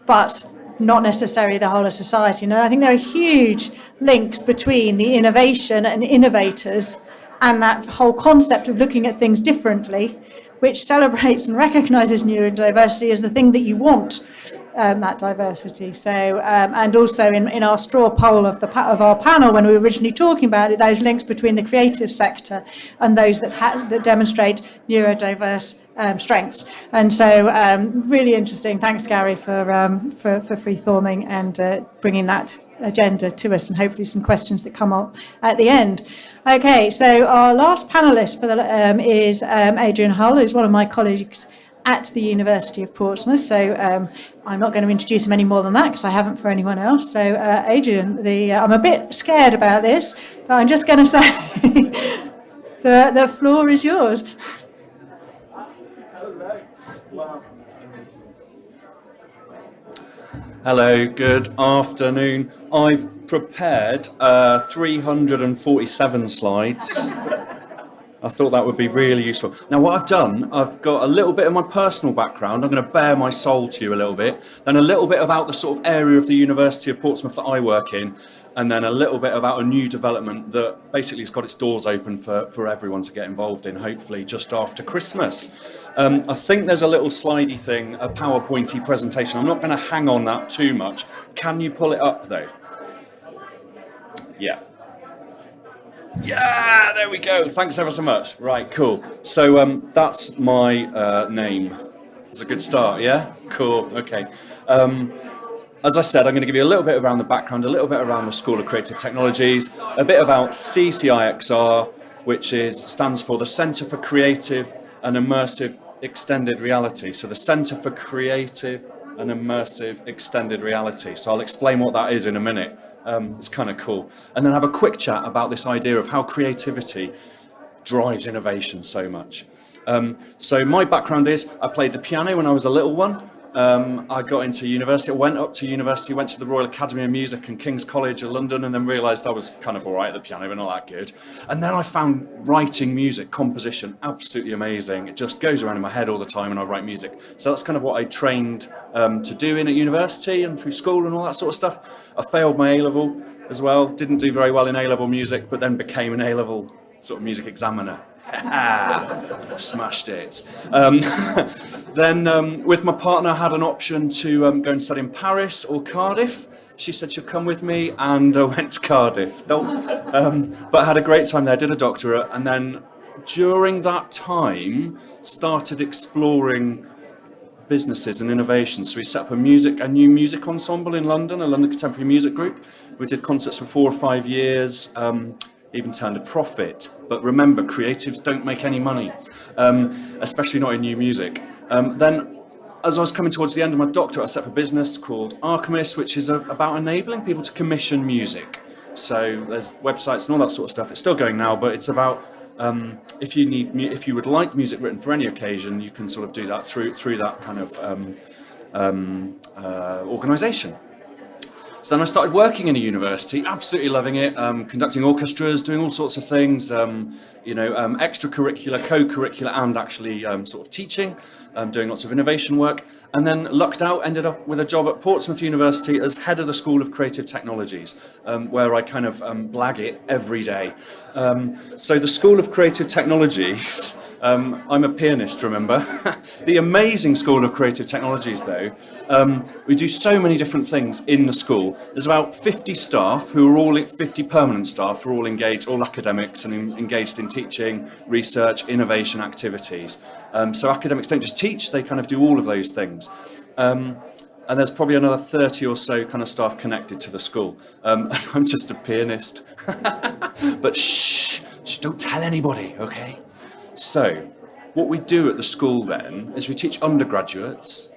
but not necessarily the whole of society. And I think there are huge links between the innovation and innovators and that whole concept of looking at things differently, which celebrates and recognises neurodiversity as the thing that you want, that diversity. So, and also in our straw poll of our panel, when we were originally talking about it, those links between the creative sector and those that demonstrate neurodiverse strengths. And so, really interesting. Thanks, Gary, for freeforming and bringing that agenda to us, and hopefully some questions that come up at the end. Okay, so our last panellist is Adrian Hull, who's one of my colleagues at the University of Portsmouth. So I'm not going to introduce him any more than that because I haven't for anyone else. So Adrian, I'm a bit scared about this, but I'm just going to say the floor is yours. Hello, good afternoon. I've prepared 347 slides. I thought that would be really useful. Now, what I've done, I've got a little bit of my personal background. I'm going to bare my soul to you a little bit. Then a little bit about the sort of area of the University of Portsmouth that I work in. And then a little bit about a new development that basically has got its doors open for everyone to get involved in, hopefully just after Christmas. I think there's a little slidey thing, a PowerPointy presentation. I'm not going to hang on that too much. Can you pull it up, though? Yeah. Yeah, there we go. Thanks ever so much. Right, cool. So that's my name. It's a good start, yeah? Cool, okay. as I said, I'm going to give you a little bit around the background, a little bit around the School of Creative Technologies, a bit about CCIXR, which stands for the Centre for Creative and Immersive Extended Reality. So the Centre for Creative and Immersive Extended Reality. So I'll explain what that is in a minute. It's kind of cool. And then have a quick chat about this idea of how creativity drives innovation so much. So my background is I played the piano when I was a little one. I got into university, I went up to university, went to the Royal Academy of Music and King's College of London, and then realised I was kind of all right at the piano, but not that good. And then I found writing music, composition, absolutely amazing. It just goes around in my head all the time and I write music. So that's kind of what I trained to do at university and through school and all that sort of stuff. I failed my A-level as well, didn't do very well in A-level music, but then became an A-level sort of music examiner. Smashed it. Then with my partner I had an option to go and study in Paris or Cardiff. She said she'd come with me, and I went to Cardiff. But I had a great time there, did a doctorate, and then during that time started exploring businesses and innovations. So we set up a new music ensemble in London, a London Contemporary Music Group. We did concerts for 4 or 5 years, even turned a profit. But remember, creatives don't make any money, especially not in new music. Then, as I was coming towards the end of my doctorate, I set up a business called Archimist, which is about enabling people to commission music. So there's websites and all that sort of stuff. It's still going now, but it's about if you would like music written for any occasion, you can sort of do that through that kind of organisation. So then I started working in a university, absolutely loving it, conducting orchestras, doing all sorts of things, extracurricular, co-curricular, and actually sort of teaching, doing lots of innovation work. And then lucked out, ended up with a job at Portsmouth University as head of the School of Creative Technologies, where I kind of blag it every day. So the School of Creative Technologies, I'm a pianist, remember? The amazing School of Creative Technologies, though, we do so many different things in the school. There's about 50 staff who are all 50 permanent staff who are all engaged, all academics and engaged in teaching, research, innovation activities. So academics don't just teach, they kind of do all of those things. And there's probably another 30 or so kind of staff connected to the school. And I'm just a pianist. But shh, don't tell anybody, okay? So, what we do at the school then is we teach undergraduates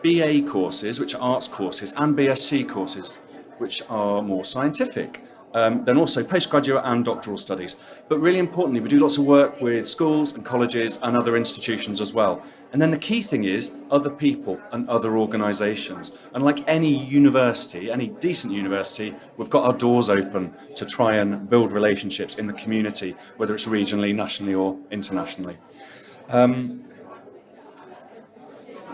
BA courses, which are arts courses, and BSc courses, which are more scientific. Then also postgraduate and doctoral studies. But really importantly, we do lots of work with schools and colleges and other institutions as well. And then the key thing is other people and other organisations. And like any university, any decent university, we've got our doors open to try and build relationships in the community, whether it's regionally, nationally or internationally.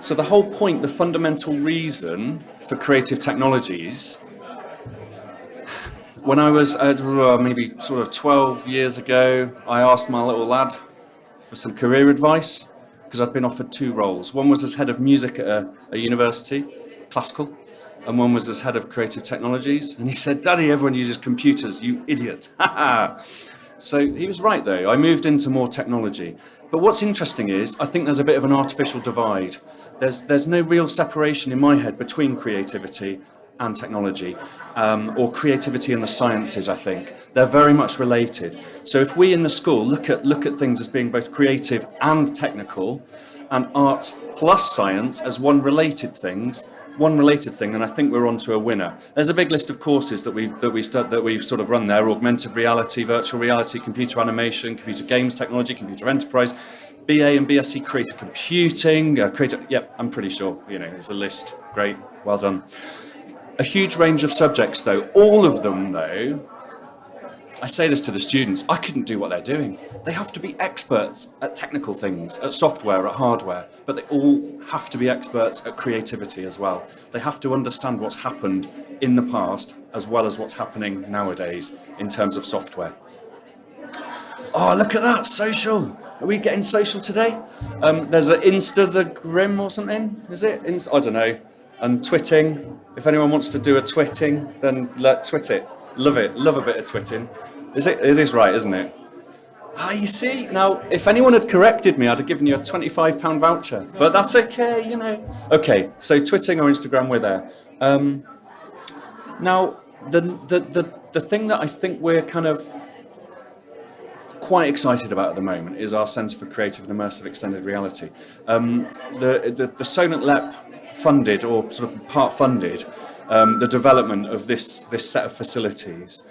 So the whole point, the fundamental reason for creative technologies, when I was maybe sort of 12 years ago, I asked my little lad for some career advice because I'd been offered 2 roles. One was as head of music at a university, classical, and one was as head of creative technologies. And he said, "Daddy, everyone uses computers, you idiot." So he was right though, I moved into more technology. But what's interesting is, I think there's a bit of an artificial divide. There's no real separation in my head between creativity and technology, or creativity and the sciences, I think. They're very much related. So if we in the school look at things as being both creative and technical, and arts plus science as one related thing, then I think we're onto a winner. There's a big list of courses that we've sort of run there: augmented reality, virtual reality, computer animation, computer games technology, computer enterprise, BA and BSc creative computing, I'm pretty sure, there's a list. Great, well done. A huge range of subjects though, all of them though, I say this to the students, I couldn't do what they're doing. They have to be experts at technical things, at software, at hardware, but they all have to be experts at creativity as well. They have to understand what's happened in the past as well as what's happening nowadays in terms of software. Oh, look at that, social. Are we getting social today? There's an Instagram or something, is it? I don't know. And twitting. If anyone wants to do a twitting, then twit it. Love it. Love a bit of twitting. It is right, isn't it? Ah, you see, now, if anyone had corrected me, I'd have given you a £25 voucher, but that's okay, you know. Okay, so twitting or Instagram, we're there. Now, the thing that I think we're kind of quite excited about at the moment is our Centre for Creative and Immersive Extended Reality. The Sonant LEP funded, or sort of part funded, the development of this set of facilities.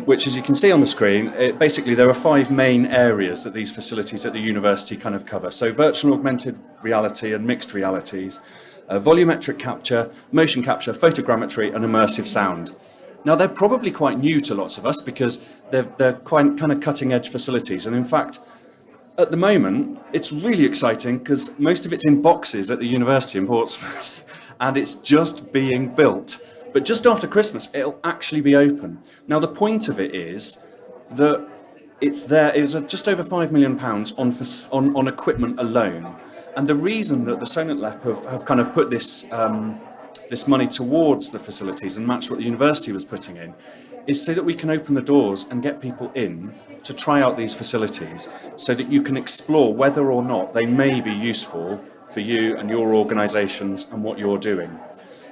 Which, as you can see on the screen, basically there are 5 main areas that these facilities at the university kind of cover. So virtual and augmented reality and mixed realities, volumetric capture, motion capture, photogrammetry and immersive sound. Now they're probably quite new to lots of us because they're quite kind of cutting edge facilities, and in fact at the moment it's really exciting because most of it's in boxes at the university in Portsmouth and it's just being built. But just after Christmas, it'll actually be open. Now, the point of it is that it's just over £5 million on equipment alone. And the reason that the Sonant LEP have kind of put this money towards the facilities and matched what the university was putting in is so that we can open the doors and get people in to try out these facilities so that you can explore whether or not they may be useful for you and your organisations and what you're doing.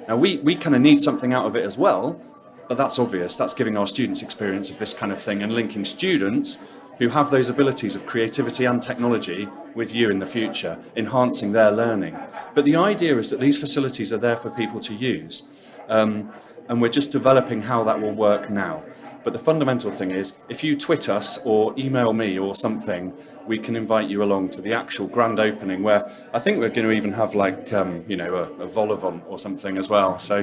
Now, we kind of need something out of it as well, but that's obvious. That's giving our students experience of this kind of thing and linking students who have those abilities of creativity and technology with you in the future, enhancing their learning. But the idea is that these facilities are there for people to use, and we're just developing how that will work now. But the fundamental thing is, if you tweet us or email me or something, we can invite you along to the actual grand opening where I think we're going to even have like, a vol-au-vent or something as well. So,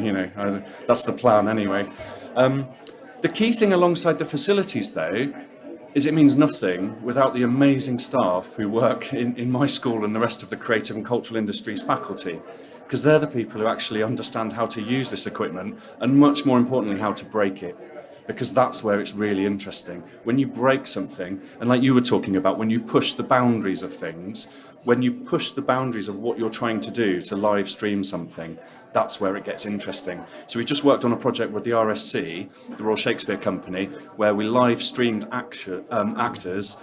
that's the plan anyway. The key thing alongside the facilities though, is it means nothing without the amazing staff who work in my school and the rest of the creative and cultural industries faculty. Because they're the people who actually understand how to use this equipment and much more importantly, how to break it. Because that's where it's really interesting. When you break something, and like you were talking about, when you push the boundaries of things, when you push the boundaries of what you're trying to do to live stream something, that's where it gets interesting. So we just worked on a project with the RSC, the Royal Shakespeare Company, where we live streamed actors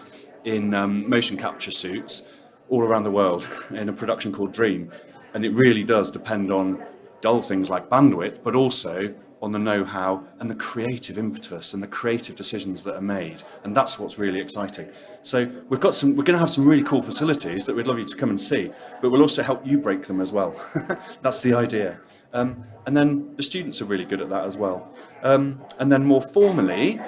in motion capture suits all around the world in a production called Dream. And it really does depend on dull things like bandwidth, but also on the know-how and the creative impetus and the creative decisions that are made, and that's what's really exciting. So we're going to have some really cool facilities that we'd love you to come and see, but we'll also help you break them as well. That's the idea. And then the students are really good at that as well. And then more formally,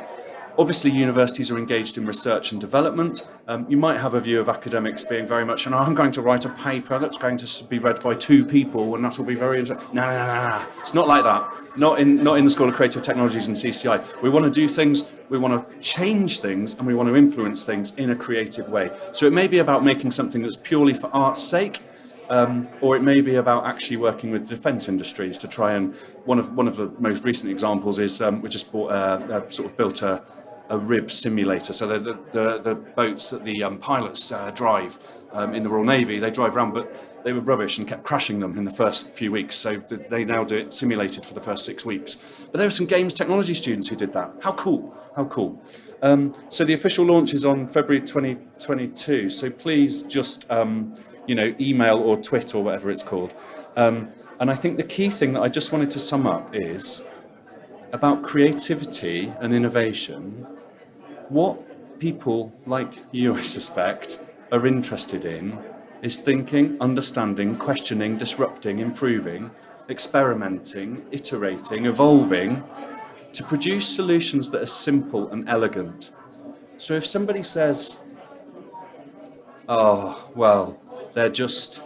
obviously universities are engaged in research and development. You might have a view of academics being very much, and I'm going to write a paper that's going to be read by 2 people and that will be very interesting. No. It's not like that. Not in the School of Creative Technologies and CCI. We want to do things, we want to change things, and we want to influence things in a creative way. So it may be about making something that's purely for art's sake, or it may be about actually working with defence industries to try and, one of the most recent examples is we just built a RIB simulator. So the boats that the pilots drive in the Royal Navy, they drive around, but they were rubbish and kept crashing them in the first few weeks. So they now do it simulated for the first 6 weeks. But there were some games technology students who did that. How cool. So the official launch is on February 2022. So please just, email or tweet or whatever it's called. And I think the key thing that I just wanted to sum up is about creativity and innovation. What people like you, I suspect, are interested in is thinking, understanding, questioning, disrupting, improving, experimenting, iterating, evolving to produce solutions that are simple and elegant. So if somebody says, oh, well, they're just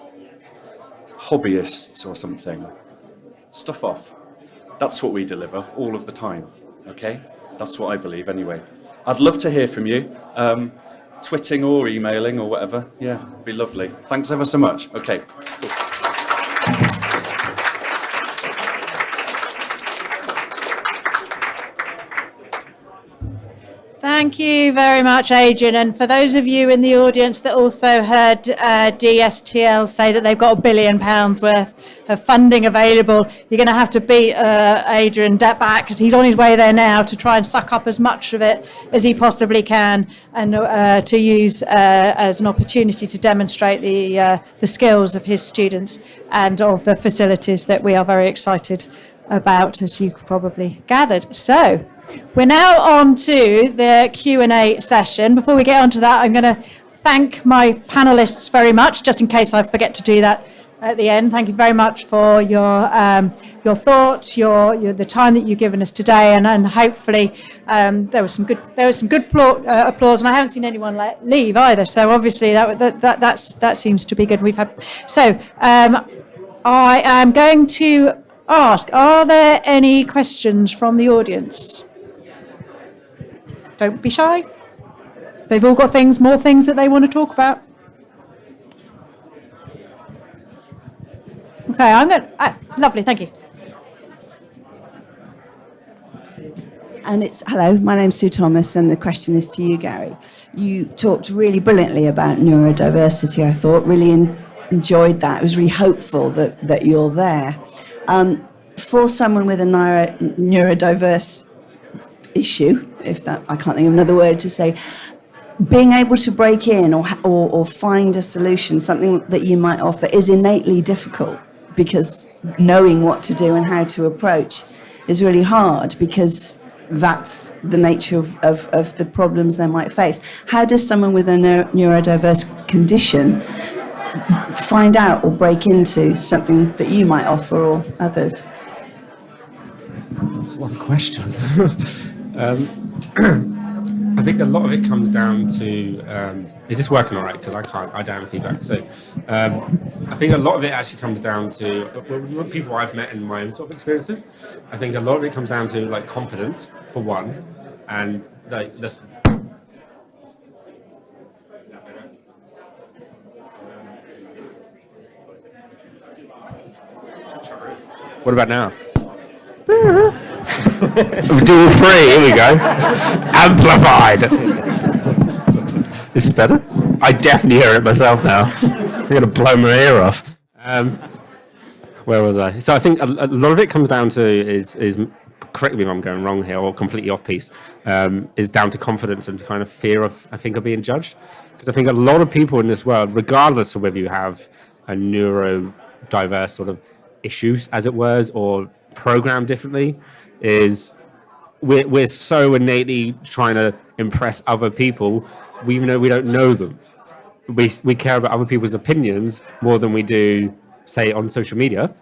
hobbyists or something, stuff off. That's what we deliver all of the time, okay? That's what I believe anyway. I'd love to hear from you, twitting or emailing or whatever. Yeah, it'd be lovely. Thanks ever so much. Okay, cool. Thank you very much, Adrian. And for those of you in the audience that also heard DSTL say that they've got £1 billion worth of funding available, you're going to have to beat Adrian back, because he's on his way there now to try and suck up as much of it as he possibly can, and to use as an opportunity to demonstrate the skills of his students and of the facilities that we are very excited about, as you've probably gathered. So we're now on to the Q&A session. Before we get on to that, I'm going to thank my panelists very much, just in case I forget to do that at the end. Thank you very much for your thoughts, the time that you've given us today, and hopefully there was some good applause, and I haven't seen anyone leave either. So obviously that seems to be good. I am going to ask: are there any questions from the audience? Don't be shy. They've all got more things that they want to talk about. Okay, lovely, thank you. And hello, my name's Sue Thomas, and the question is to you, Gary. You talked really brilliantly about neurodiversity, I thought, really enjoyed that. It was really hopeful that you're there. For someone with a neurodiverse issue, I can't think of another word to say, being able to break in or find a solution, something that you might offer, is innately difficult, because knowing what to do and how to approach is really hard, because that's the nature of the problems they might face. How does someone with a neurodiverse condition find out or break into something that you might offer or others? What a question. I think a lot of it comes down to, is this working all right? Because I don't have feedback. So I think a lot of it actually comes down to people I've met in my own sort of experiences. I think a lot of it comes down to like confidence, for one, and What about now? Do all three, here we go. Amplified. This is better? I definitely hear it myself now. I'm going to blow my ear off. Where was I? So I think a lot of it comes down to is correct me if I'm going wrong here or completely off piece, is down to confidence and kind of fear of being judged. Because I think a lot of people in this world, regardless of whether you have a neurodiverse sort of issues, as it were, or programmed differently, is we're so innately trying to impress other people, even though we don't know them. We care about other people's opinions more than we do, say, on social media,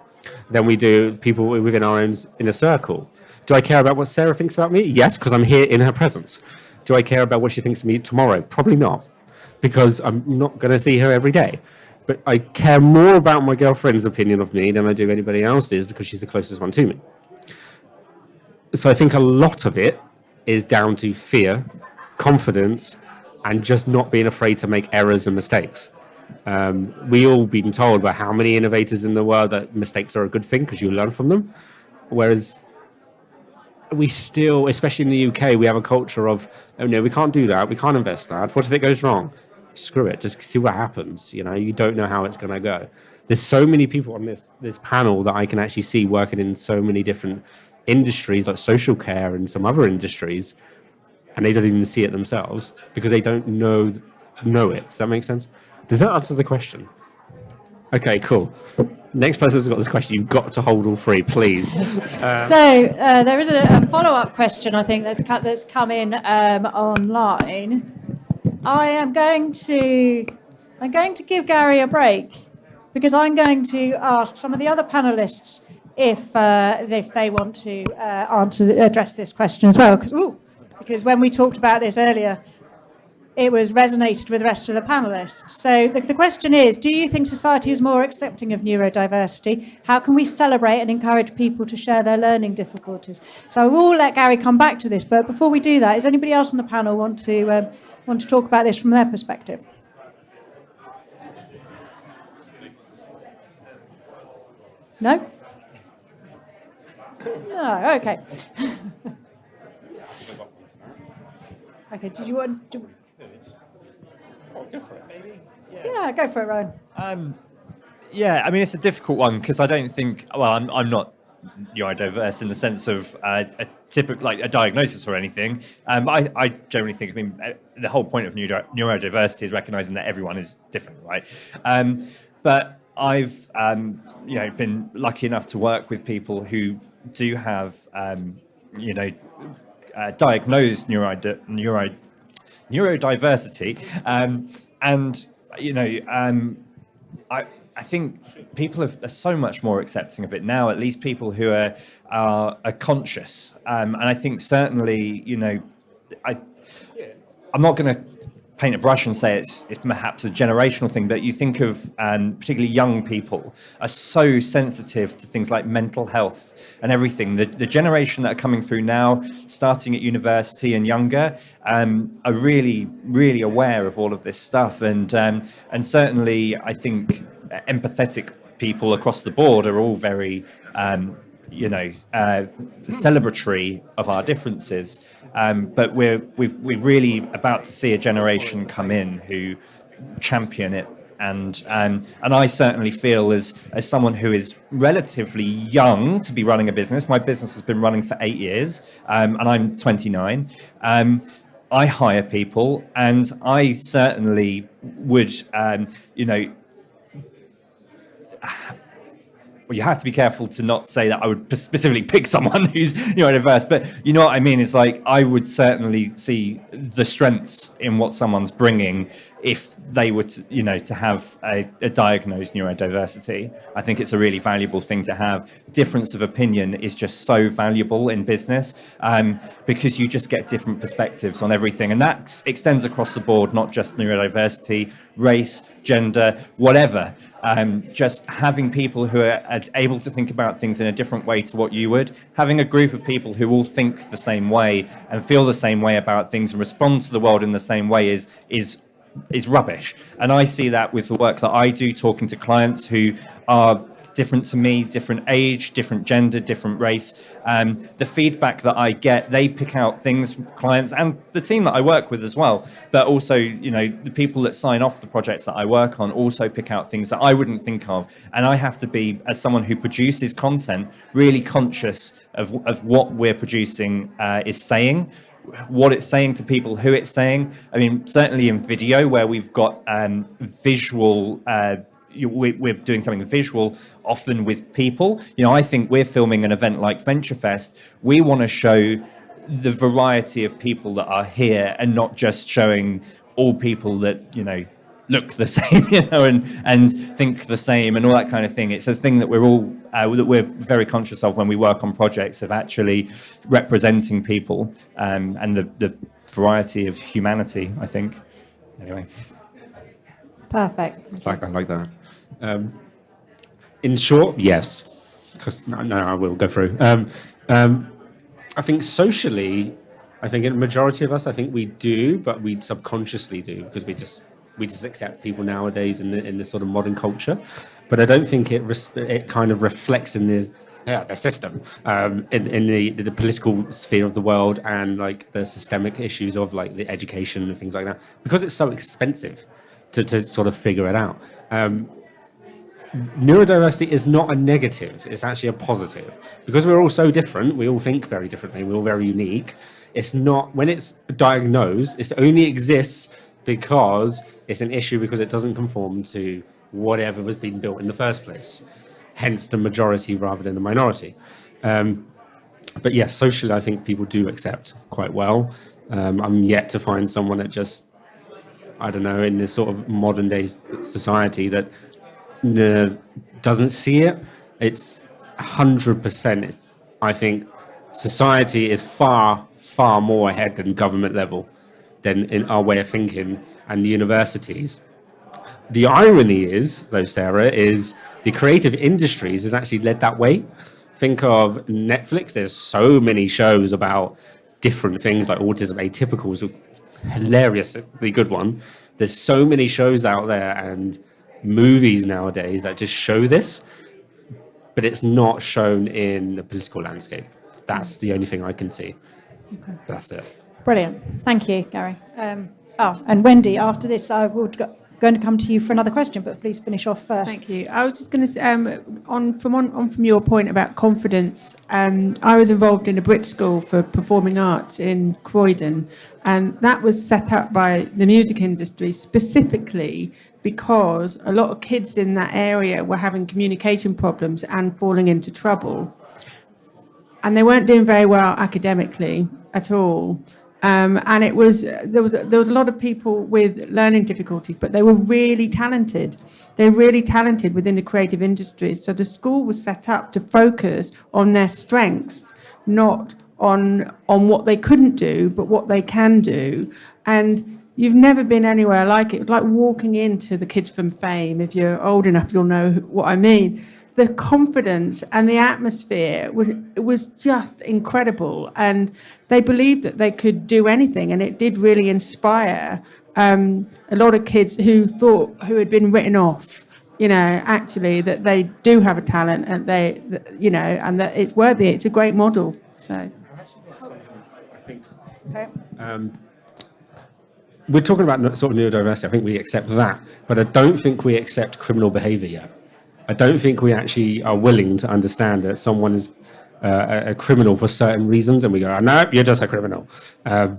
than we do people within our own inner circle. Do I care about what Sarah thinks about me? Yes, because I'm here in her presence. Do I care about what she thinks of me tomorrow? Probably not, because I'm not going to see her every day. But I care more about my girlfriend's opinion of me than I do anybody else's, because she's the closest one to me. So I think a lot of it is down to fear, confidence, and just not being afraid to make errors and mistakes. We all been told by how many innovators in the world that mistakes are a good thing because you learn from them. Whereas we still, especially in the UK, we have a culture of, oh no, we can't do that, we can't invest that. What if it goes wrong? Screw it, just see what happens. You don't know how it's going to go. There's so many people on this panel that I can actually see working in so many different industries, like social care and some other industries, and they don't even see it themselves because they don't know it. Does that make sense? Does that answer the question? Okay, cool. Next person's got this question. You've got to hold all three, please. There is a follow-up question, I think, that's come in online. I'm going to give Gary a break, because I'm going to ask some of the other panelists if they want to address this question as well. Because when we talked about this earlier, it was resonated with the rest of the panelists. So the question is, do you think society is more accepting of neurodiversity? How can we celebrate and encourage people to share their learning difficulties? So I will let Gary come back to this, but before we do that, does anybody else on the panel want to talk about this from their perspective? No? No, okay. Okay, did you want to? Go for it, maybe. Yeah, go for it, Ryan. Yeah, I mean, it's a difficult one because I don't think, well, I'm not neurodiverse in the sense of a typical, like a diagnosis or anything. I generally think, I mean, the whole point of neurodiversity is recognizing that everyone is different, right? But I've, been lucky enough to work with people who do have, diagnosed neurodiversity, and I think people are so much more accepting of it now. At least people who are conscious, and I think certainly, I'm not going to paint a brush and say it's perhaps a generational thing, but you think of particularly young people are so sensitive to things like mental health and everything. The generation that are coming through now, starting at university and younger, are really, really aware of all of this stuff. And certainly, I think empathetic people across the board are all very celebratory of our differences. But we're really about to see a generation come in who champion it. And I certainly feel as someone who is relatively young to be running a business. My business has been running for 8 years, and I'm 29. I hire people, and I certainly would, well, you have to be careful to not say that I would specifically pick someone who's neurodiverse, but you know what I mean? It's like I would certainly see the strengths in what someone's bringing if they were to have a diagnosed neurodiversity. I think it's a really valuable thing to have. Difference of opinion is just so valuable in business, because you just get different perspectives on everything, and that extends across the board, not just neurodiversity, race, gender, whatever. Just having people who are able to think about things in a different way to what you would, having a group of people who all think the same way and feel the same way about things and respond to the world in the same way is rubbish. And I see that with the work that I do, talking to clients who are different to me, different age, different gender, different race. The feedback that I get, they pick out things, clients and the team that I work with as well, but also, the people that sign off the projects that I work on also pick out things that I wouldn't think of. And I have to be, as someone who produces content, really conscious of what we're producing is saying, what it's saying to people, who it's saying. I mean, certainly in video where we've got visual, we're doing something visual, often with people. I think we're filming an event like Venturefest. We want to show the variety of people that are here and not just showing all people that, look the same, and think the same and all that kind of thing. It's a thing that we're very conscious of when we work on projects, of actually representing people, and the variety of humanity, I think. Anyway. Perfect. I like that. In short, yes. Because no, I will go through. I think socially, I think in a majority of us, I think we do, but we subconsciously do, because we just accept people nowadays in this sort of modern culture. But I don't think it kind of reflects in the system, in the political sphere of the world, and like the systemic issues of like the education and things like that, because it's so expensive to sort of figure it out. Neurodiversity is not a negative, it's actually a positive, because we're all so different, we all think very differently, we're all very unique. It's not, when it's diagnosed, it only exists because it's an issue, because it doesn't conform to whatever was being built in the first place, hence the majority rather than the minority. But yes, socially I think people do accept quite well. I'm yet to find someone that just, I don't know, in this sort of modern day society that doesn't see it. It's 100%. I think society is far, far more ahead than government level, than in our way of thinking, and the universities. The irony is, though, Sarah, is the creative industries is actually led that way. Think of Netflix. There's so many shows about different things, like autism. Atypical is a hilariously good one. There's so many shows out there and movies nowadays that just show this, but it's not shown in the political landscape. That's the only thing I can see. Okay. That's it. Brilliant. Thank you, Gary. And Wendy, after this, I would going to come to you for another question, but please finish off first. Thank you. I was just going to say, on from your point about confidence, I was involved in a Brit school for performing arts in Croydon, and that was set up by the music industry specifically because a lot of kids in that area were having communication problems and falling into trouble. And they weren't doing very well academically at all. And there was a lot of people with learning difficulties, but they were really talented. They were really talented within the creative industries. So the school was set up to focus on their strengths, not on what they couldn't do, but what they can do. And you've never been anywhere like it. It was like walking into the Kids from Fame. If you're old enough, you'll know what I mean. The confidence and the atmosphere was just incredible, and they believed that they could do anything, and it did really inspire a lot of kids who had been written off, actually that they do have a talent, and and that it's worthy. It's a great model. So, Okay. We're talking about sort of neurodiversity. I think we accept that, but I don't think we accept criminal behaviour yet. I don't think we actually are willing to understand that someone is a criminal for certain reasons, and we go, no, you're just a criminal. So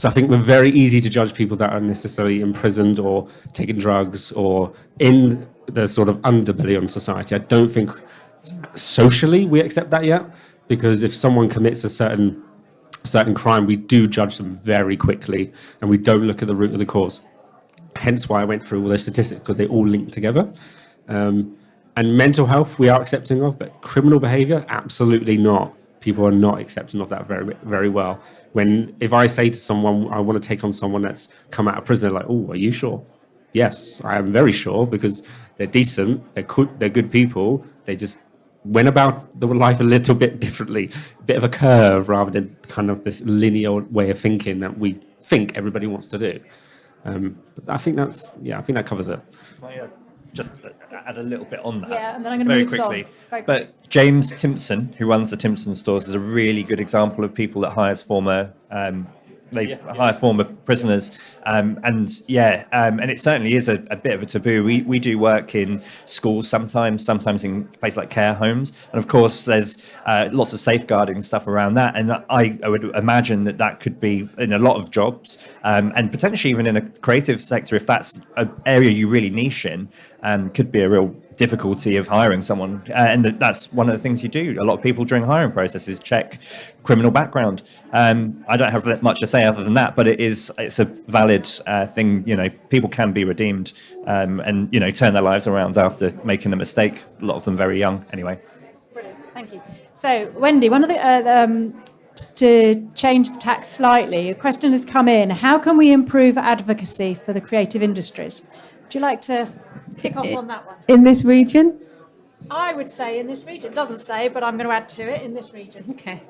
I think we're very easy to judge people that are necessarily imprisoned or taking drugs or in the sort of underbelly of society. I don't think socially we accept that yet, because if someone commits a certain crime, we do judge them very quickly, and we don't look at the root of the cause. Hence why I went through all those statistics, because they all link together. And mental health, we are accepting of, but criminal behaviour, absolutely not. People are not accepting of that very, very well. If I say to someone, I want to take on someone that's come out of prison, they're like, oh, are you sure? Yes, I am very sure, because they're decent, they're good people, they just went about the life a little bit differently, a bit of a curve rather than kind of this linear way of thinking that we think everybody wants to do. But I think that covers it. Just add a little bit on that. Yeah, and then I'm going to very move us on. quickly. Very But James Timpson, who runs the Timpson stores, is a really good example of people that hires former hire former prisoners, and it certainly is a bit of a taboo. We do work in schools sometimes in places like care homes, and of course there's lots of safeguarding stuff around that, and I would imagine that could be in a lot of jobs, and potentially even in a creative sector, if that's an area you really niche in, could be a real difficulty of hiring someone, and that's one of the things you do. A lot of people during hiring processes check criminal background. I don't have much to say other than that, but it's a valid thing. People can be redeemed, and turn their lives around after making a mistake. A lot of them very young, anyway. Brilliant, thank you. So, Wendy, one of the just to change the tack slightly, a question has come in: how can we improve advocacy for the creative industries? Would you like to kick off on that one? In this region? I would say in this region. It doesn't say, but I'm going to add to it, in this region. Okay.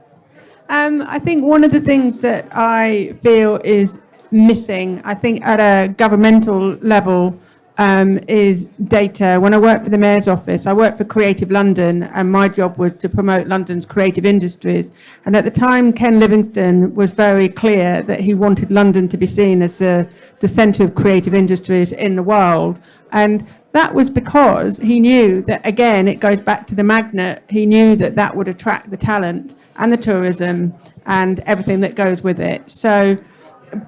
I think one of the things that I feel is missing, I think at a governmental level, is data. When I worked for the Mayor's office, I worked for Creative London, and my job was to promote London's creative industries. And at the time, Ken Livingstone was very clear that he wanted London to be seen as the centre of creative industries in the world. And that was because he knew that, again, it goes back to the magnet, he knew that would attract the talent and the tourism and everything that goes with it. So,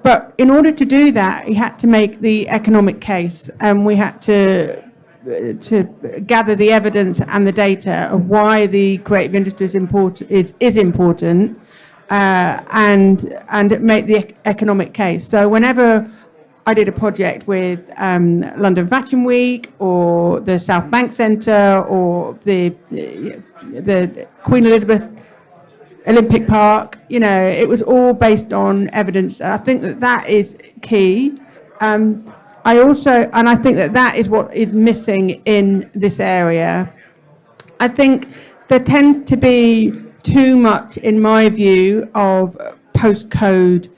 but in order to do that, he had to make the economic case, and we had to gather the evidence and the data of why the creative industry is important, and make the economic case. So whenever I did a project with London Fashion Week or the South Bank Centre or the Queen Elizabeth Olympic Park, it was all based on evidence. I think that is key. I think that is what is missing in this area. I think there tends to be too much, in my view, of postcode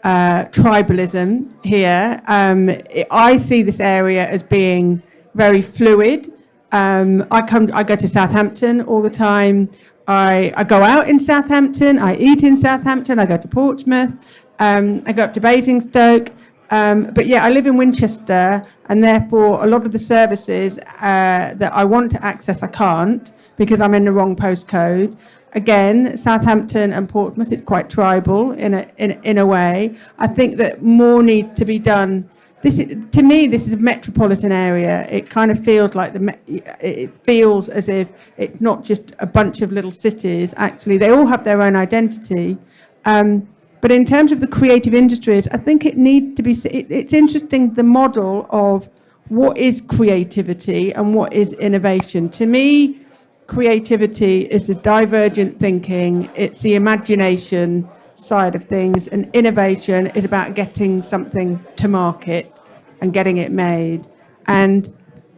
tribalism here. I see this area as being very fluid. I go to Southampton all the time. I go out in Southampton, I eat in Southampton, I go to Portsmouth. I go up to Basingstoke. But yeah, I live in Winchester, and therefore a lot of the services that I want to access, I can't because I'm in the wrong postcode. Again, Southampton and Portsmouth, it's quite tribal in a way. I think that more needs to be done. To me, this is a metropolitan area. It kind of feels like it feels as if it's not just a bunch of little cities. Actually, they all have their own identity. But in terms of the creative industries, I think it needs to be. It's interesting, the model of what is creativity and what is innovation. To me, creativity is the divergent thinking. It's the imagination side of things, and innovation is about getting something to market and getting it made. And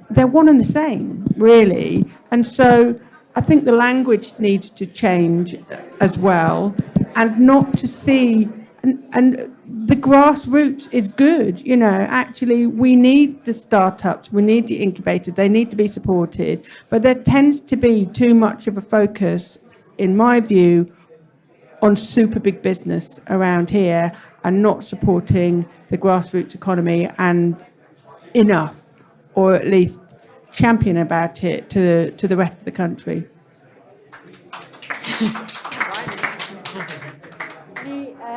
they're one and the same, really. And so I think the language needs to change as well, and not to see, and the grassroots is good. Actually, we need the startups, we need the incubators, they need to be supported. But there tends to be too much of a focus, in my view, on super big business around here and not supporting the grassroots economy and enough, or at least champion about it to the rest of the country.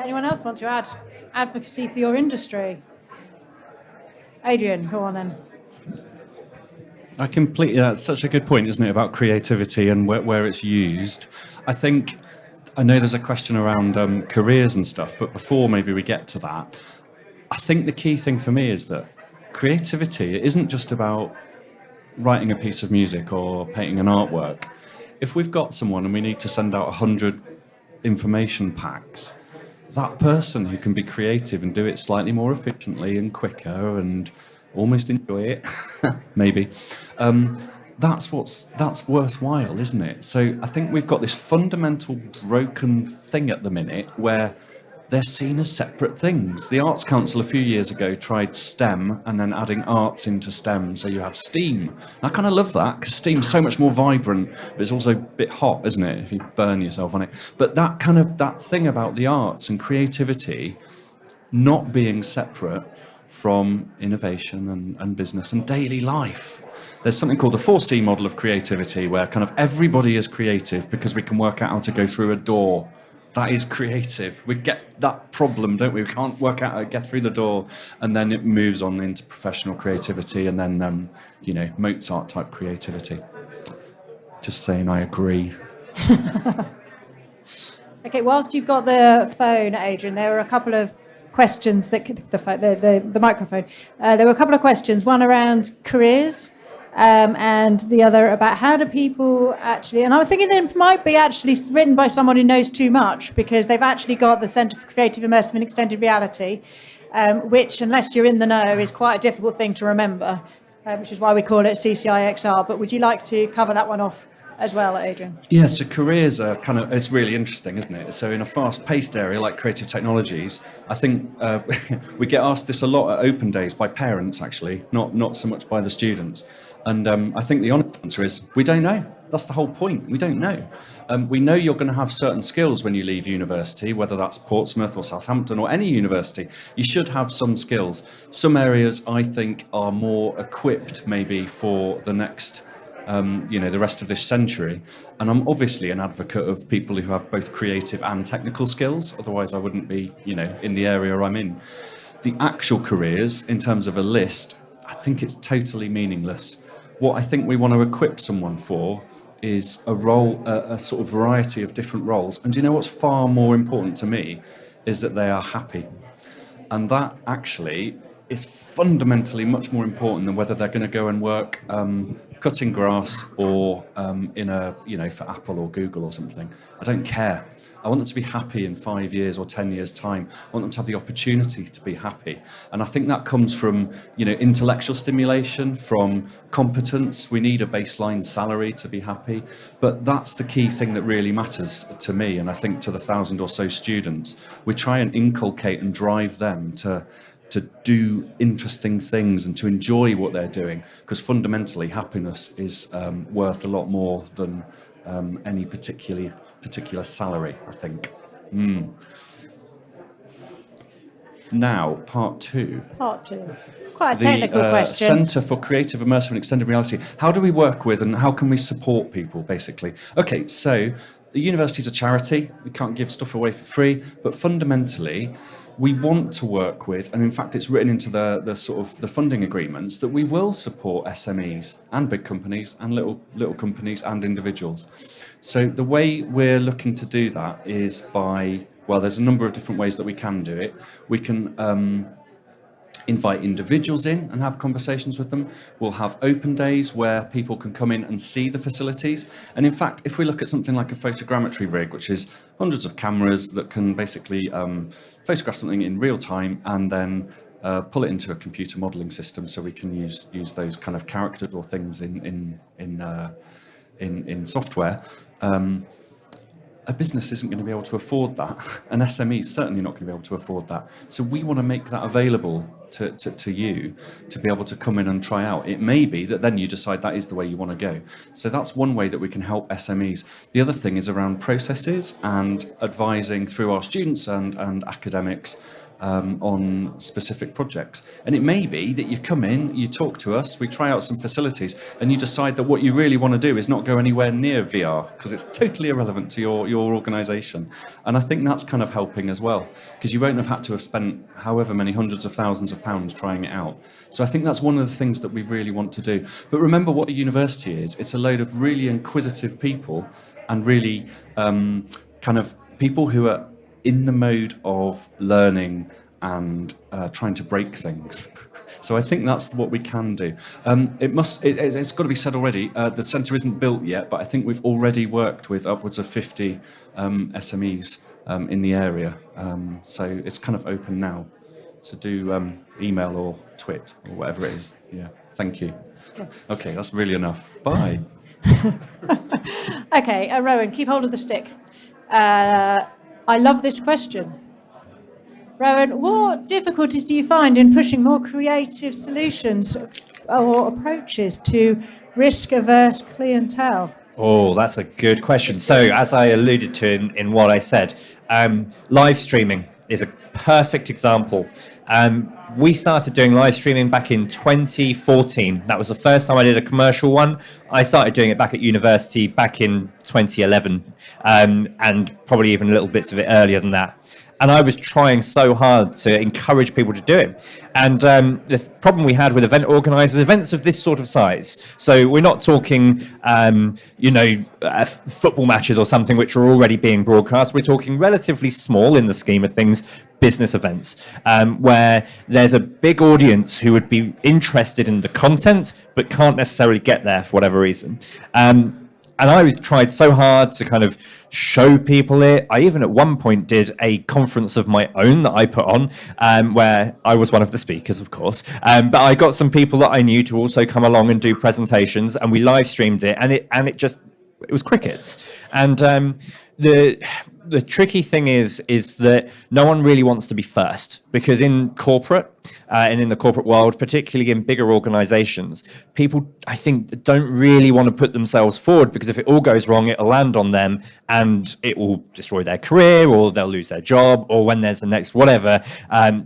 Anyone else want to add advocacy for your industry? Adrian, go on then. I completely. That's such a good point, isn't it, about creativity and where it's used. I know there's a question around careers and stuff, but before maybe we get to that, I think the key thing for me is that creativity isn't just about writing a piece of music or painting an artwork. If we've got someone and we need to send out 100 information packs, that person who can be creative and do it slightly more efficiently and quicker and almost enjoy it, maybe, that's worthwhile, isn't it? So I think we've got this fundamental broken thing at the minute where they're seen as separate things. The Arts Council a few years ago tried STEM and then adding arts into STEM, so you have STEAM. I kind of love that because STEAM's so much more vibrant, but it's also a bit hot, isn't it, if you burn yourself on it. But that thing about the arts and creativity not being separate from innovation and business and daily life. There's something called the 4C model of creativity, where kind of everybody is creative because we can work out how to go through a door. That is creative. We get that problem, don't we? We can't work out how to get through the door, and then it moves on into professional creativity, and then Mozart type creativity. Just saying, I agree. Okay, whilst you've got the phone, Adrian, there were a couple of questions that the microphone. There were a couple of questions. One around careers. And the other about how do people actually, and I'm thinking it might be actually written by someone who knows too much, because they've actually got the Centre for Creative Immersive and Extended Reality, which, unless you're in the know, is quite a difficult thing to remember, which is why we call it CCIXR. But would you like to cover that one off as well, Adrian? Yeah, so careers are it's really interesting, isn't it? So in a fast-paced area like creative technologies, I think we get asked this a lot at open days by parents, actually, not so much by the students. And I think the honest answer is we don't know. That's the whole point. We don't know. We know you're going to have certain skills when you leave university, whether that's Portsmouth or Southampton or any university. You should have some skills. Some areas, I think, are more equipped maybe for the next, the rest of this century. And I'm obviously an advocate of people who have both creative and technical skills. Otherwise, I wouldn't be, in the area I'm in. The actual careers, in terms of a list, I think it's totally meaningless. What I think we want to equip someone for is a role, a sort of variety of different roles. And do you know what's far more important to me is that they are happy. And that actually is fundamentally much more important than whether they're going to go and work cutting grass or for Apple or Google or something. I don't care. I want them to be happy in 5 years or 10 years' time. I want them to have the opportunity to be happy. And I think that comes from, intellectual stimulation, from competence. We need a baseline salary to be happy. But that's the key thing that really matters to me, and I think to the 1,000 or so students. We try and inculcate and drive them to do interesting things and to enjoy what they're doing, because fundamentally happiness is worth a lot more than any particular salary, I think. now, part 2. Part 2. Quite a The technical question. Centre for Creative, Immersive and Extended Reality. How do we work with and how can we support people, basically? Okay, so the university's a charity. We can't give stuff away for free, but fundamentally, we want to work with, and in fact, it's written into the sort of the funding agreements that we will support SMEs and big companies and little companies and individuals. So the way we're looking to do that is by, well, there's a number of different ways that we can do it. We can invite individuals in and have conversations with them. We'll have open days where people can come in and see the facilities. And in fact, if we look at something like a photogrammetry rig, which is hundreds of cameras that can basically photograph something in real time and then pull it into a computer modeling system, so we can use those kind of characters or things in software. A business isn't going to be able to afford that. An SME is certainly not going to be able to afford that. So we want to make that available to you to be able to come in and try out. It may be that then you decide that is the way you want to go. So that's one way that we can help SMEs. The other thing is around processes and advising through our students and academics on specific projects. And it may be that you come in, you talk to us, we try out some facilities, and you decide that what you really want to do is not go anywhere near VR because it's totally irrelevant to your organisation. And I think that's kind of helping as well, because you won't have had to have spent however many hundreds of thousands of pounds trying it out. So I think that's one of the things that we really want to do. But remember what a university is. It's a load of really inquisitive people and really kind of people who are in the mode of learning and trying to break things. So I think that's what we can do. It's got to be said already, the centre isn't built yet, but I think we've already worked with upwards of 50 SMEs in the area. So it's kind of open now. So do email or tweet or whatever it is. Yeah, thank you. Okay, that's really enough. Bye. Okay, Rowan, keep hold of the stick. I love this question. Rowan, what difficulties do you find in pushing more creative solutions or approaches to risk-averse clientele? Oh, that's a good question. So, as I alluded to in what I said, live streaming is a perfect example. We started doing live streaming back in 2014. That was the first time I did a commercial one. I started doing it back at university back in 2011, and probably even little bits of it earlier than that. And I was trying so hard to encourage people to do it. And the problem we had with event organisers, events of this sort of size, so we're not talking, football matches or something which are already being broadcast. We're talking relatively small in the scheme of things, business events, where there's a big audience who would be interested in the content, but can't necessarily get there for whatever reason. And I tried so hard to kind of show people it. I even at one point did a conference of my own that I put on, where I was one of the speakers, of course. But I got some people that I knew to also come along and do presentations, and we live streamed it, and it was crickets. And the tricky thing is that no one really wants to be first, because in corporate and in the corporate world, particularly in bigger organizations, people, I think, don't really want to put themselves forward, because if it all goes wrong, it'll land on them and it will destroy their career, or they'll lose their job, or when there's the next whatever,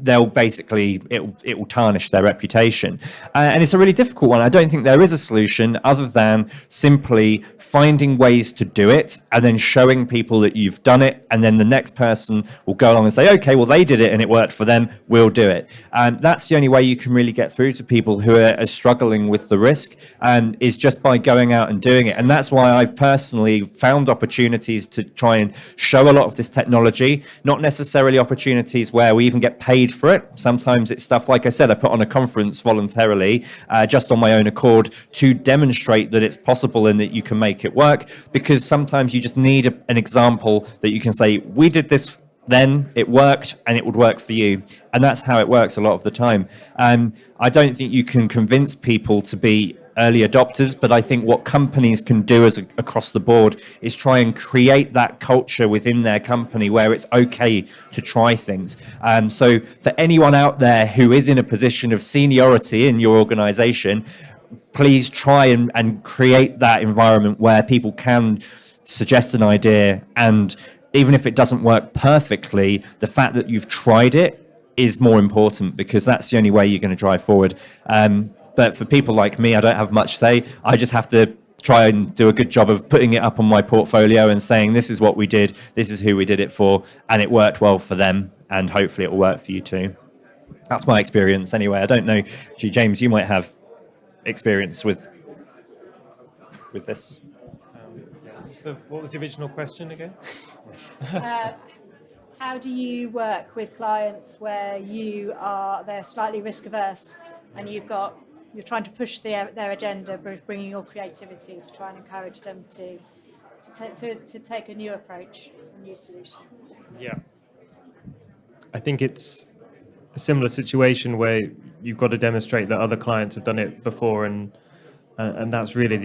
they'll basically, it will tarnish their reputation. And it's a really difficult one. I don't think there is a solution other than simply finding ways to do it and then showing people that you've done it, and then the next person will go along and say, okay, well, they did it and it worked for them, we'll do it. That's the only way you can really get through to people who are struggling with the risk, is just by going out and doing it. And that's why I've personally found opportunities to try and show a lot of this technology, not necessarily opportunities where we even get paid for it. Sometimes it's stuff, like I said, I put on a conference voluntarily, just on my own accord, to demonstrate that it's possible and that you can make it work, because sometimes you just need an example that you can say, we did this then, it worked, and it would work for you. And that's how it works a lot of the time. I don't think you can convince people to be early adopters, but I think what companies can do across the board is try and create that culture within their company where it's okay to try things. So for anyone out there who is in a position of seniority in your organization, please try and create that environment where people can suggest an idea, and even if it doesn't work perfectly, the fact that you've tried it is more important, because that's the only way you're going to drive forward. But for people like me, I don't have much say. I just have to try and do a good job of putting it up on my portfolio and saying, this is what we did, this is who we did it for, and it worked well for them, and hopefully it will work for you too. That's my experience anyway. I don't know, actually, James, you might have experience with this. So what was the original question again? How do you work with clients where they're slightly risk averse and you're trying to push their agenda, bringing your creativity to try and encourage them to take a new approach, a new solution? Yeah. I think it's a similar situation where you've got to demonstrate that other clients have done it before, and that's really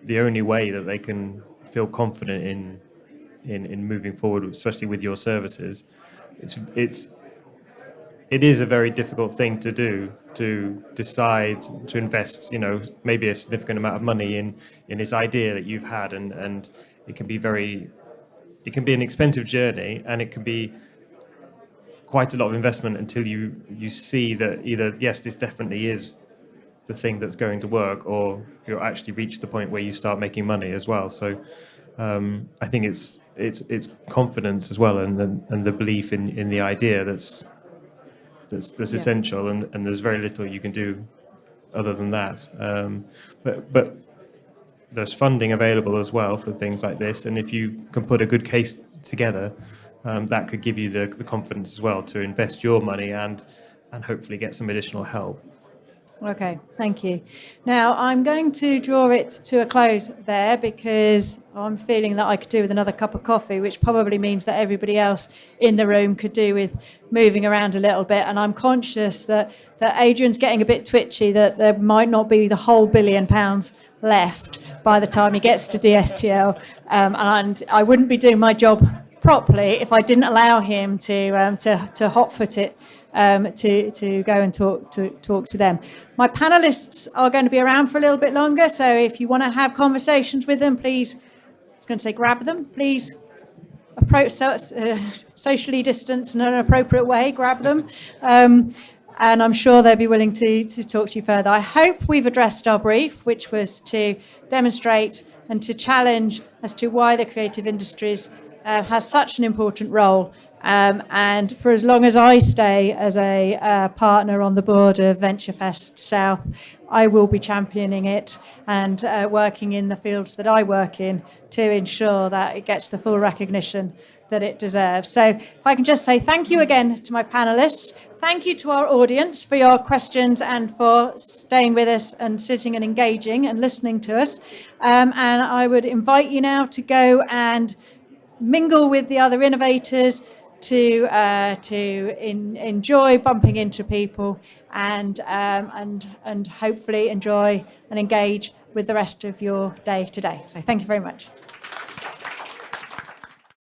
the only way that they can feel confident in moving forward, especially with your services. It is a very difficult thing to do, to decide to invest, maybe a significant amount of money in this idea that you've had, and it can be an expensive journey, and it can be quite a lot of investment until you see that either, yes, this definitely is the thing that's going to work, or you'll actually reach the point where you start making money as well. So I think it's confidence as well, and the belief in the idea that's essential, and there's very little you can do other than that. But there's funding available as well for things like this, and if you can put a good case together, that could give you the confidence as well to invest your money and hopefully get some additional help. Okay, thank you. Now, I'm going to draw it to a close there, because I'm feeling that I could do with another cup of coffee, which probably means that everybody else in the room could do with moving around a little bit. And I'm conscious that Adrian's getting a bit twitchy, that there might not be the whole £1 billion left by the time he gets to DSTL. And I wouldn't be doing my job properly if I didn't allow him to hot-foot it, to go and talk to them. My panelists are going to be around for a little bit longer, so if you want to have conversations with them, please, I was going to say grab them, please approach socially distance in an appropriate way, grab them, and I'm sure they'll be willing to talk to you further. I hope we've addressed our brief, which was to demonstrate and to challenge as to why the creative industries has such an important role. And for as long as I stay as a partner on the board of Venturefest South, I will be championing it and working in the fields that I work in to ensure that it gets the full recognition that it deserves. So if I can just say thank you again to my panelists. Thank you to our audience for your questions and for staying with us and sitting and engaging and listening to us. And I would invite you now to go and mingle with the other innovators, to enjoy bumping into people, and hopefully enjoy and engage with the rest of your day today. So thank you very much.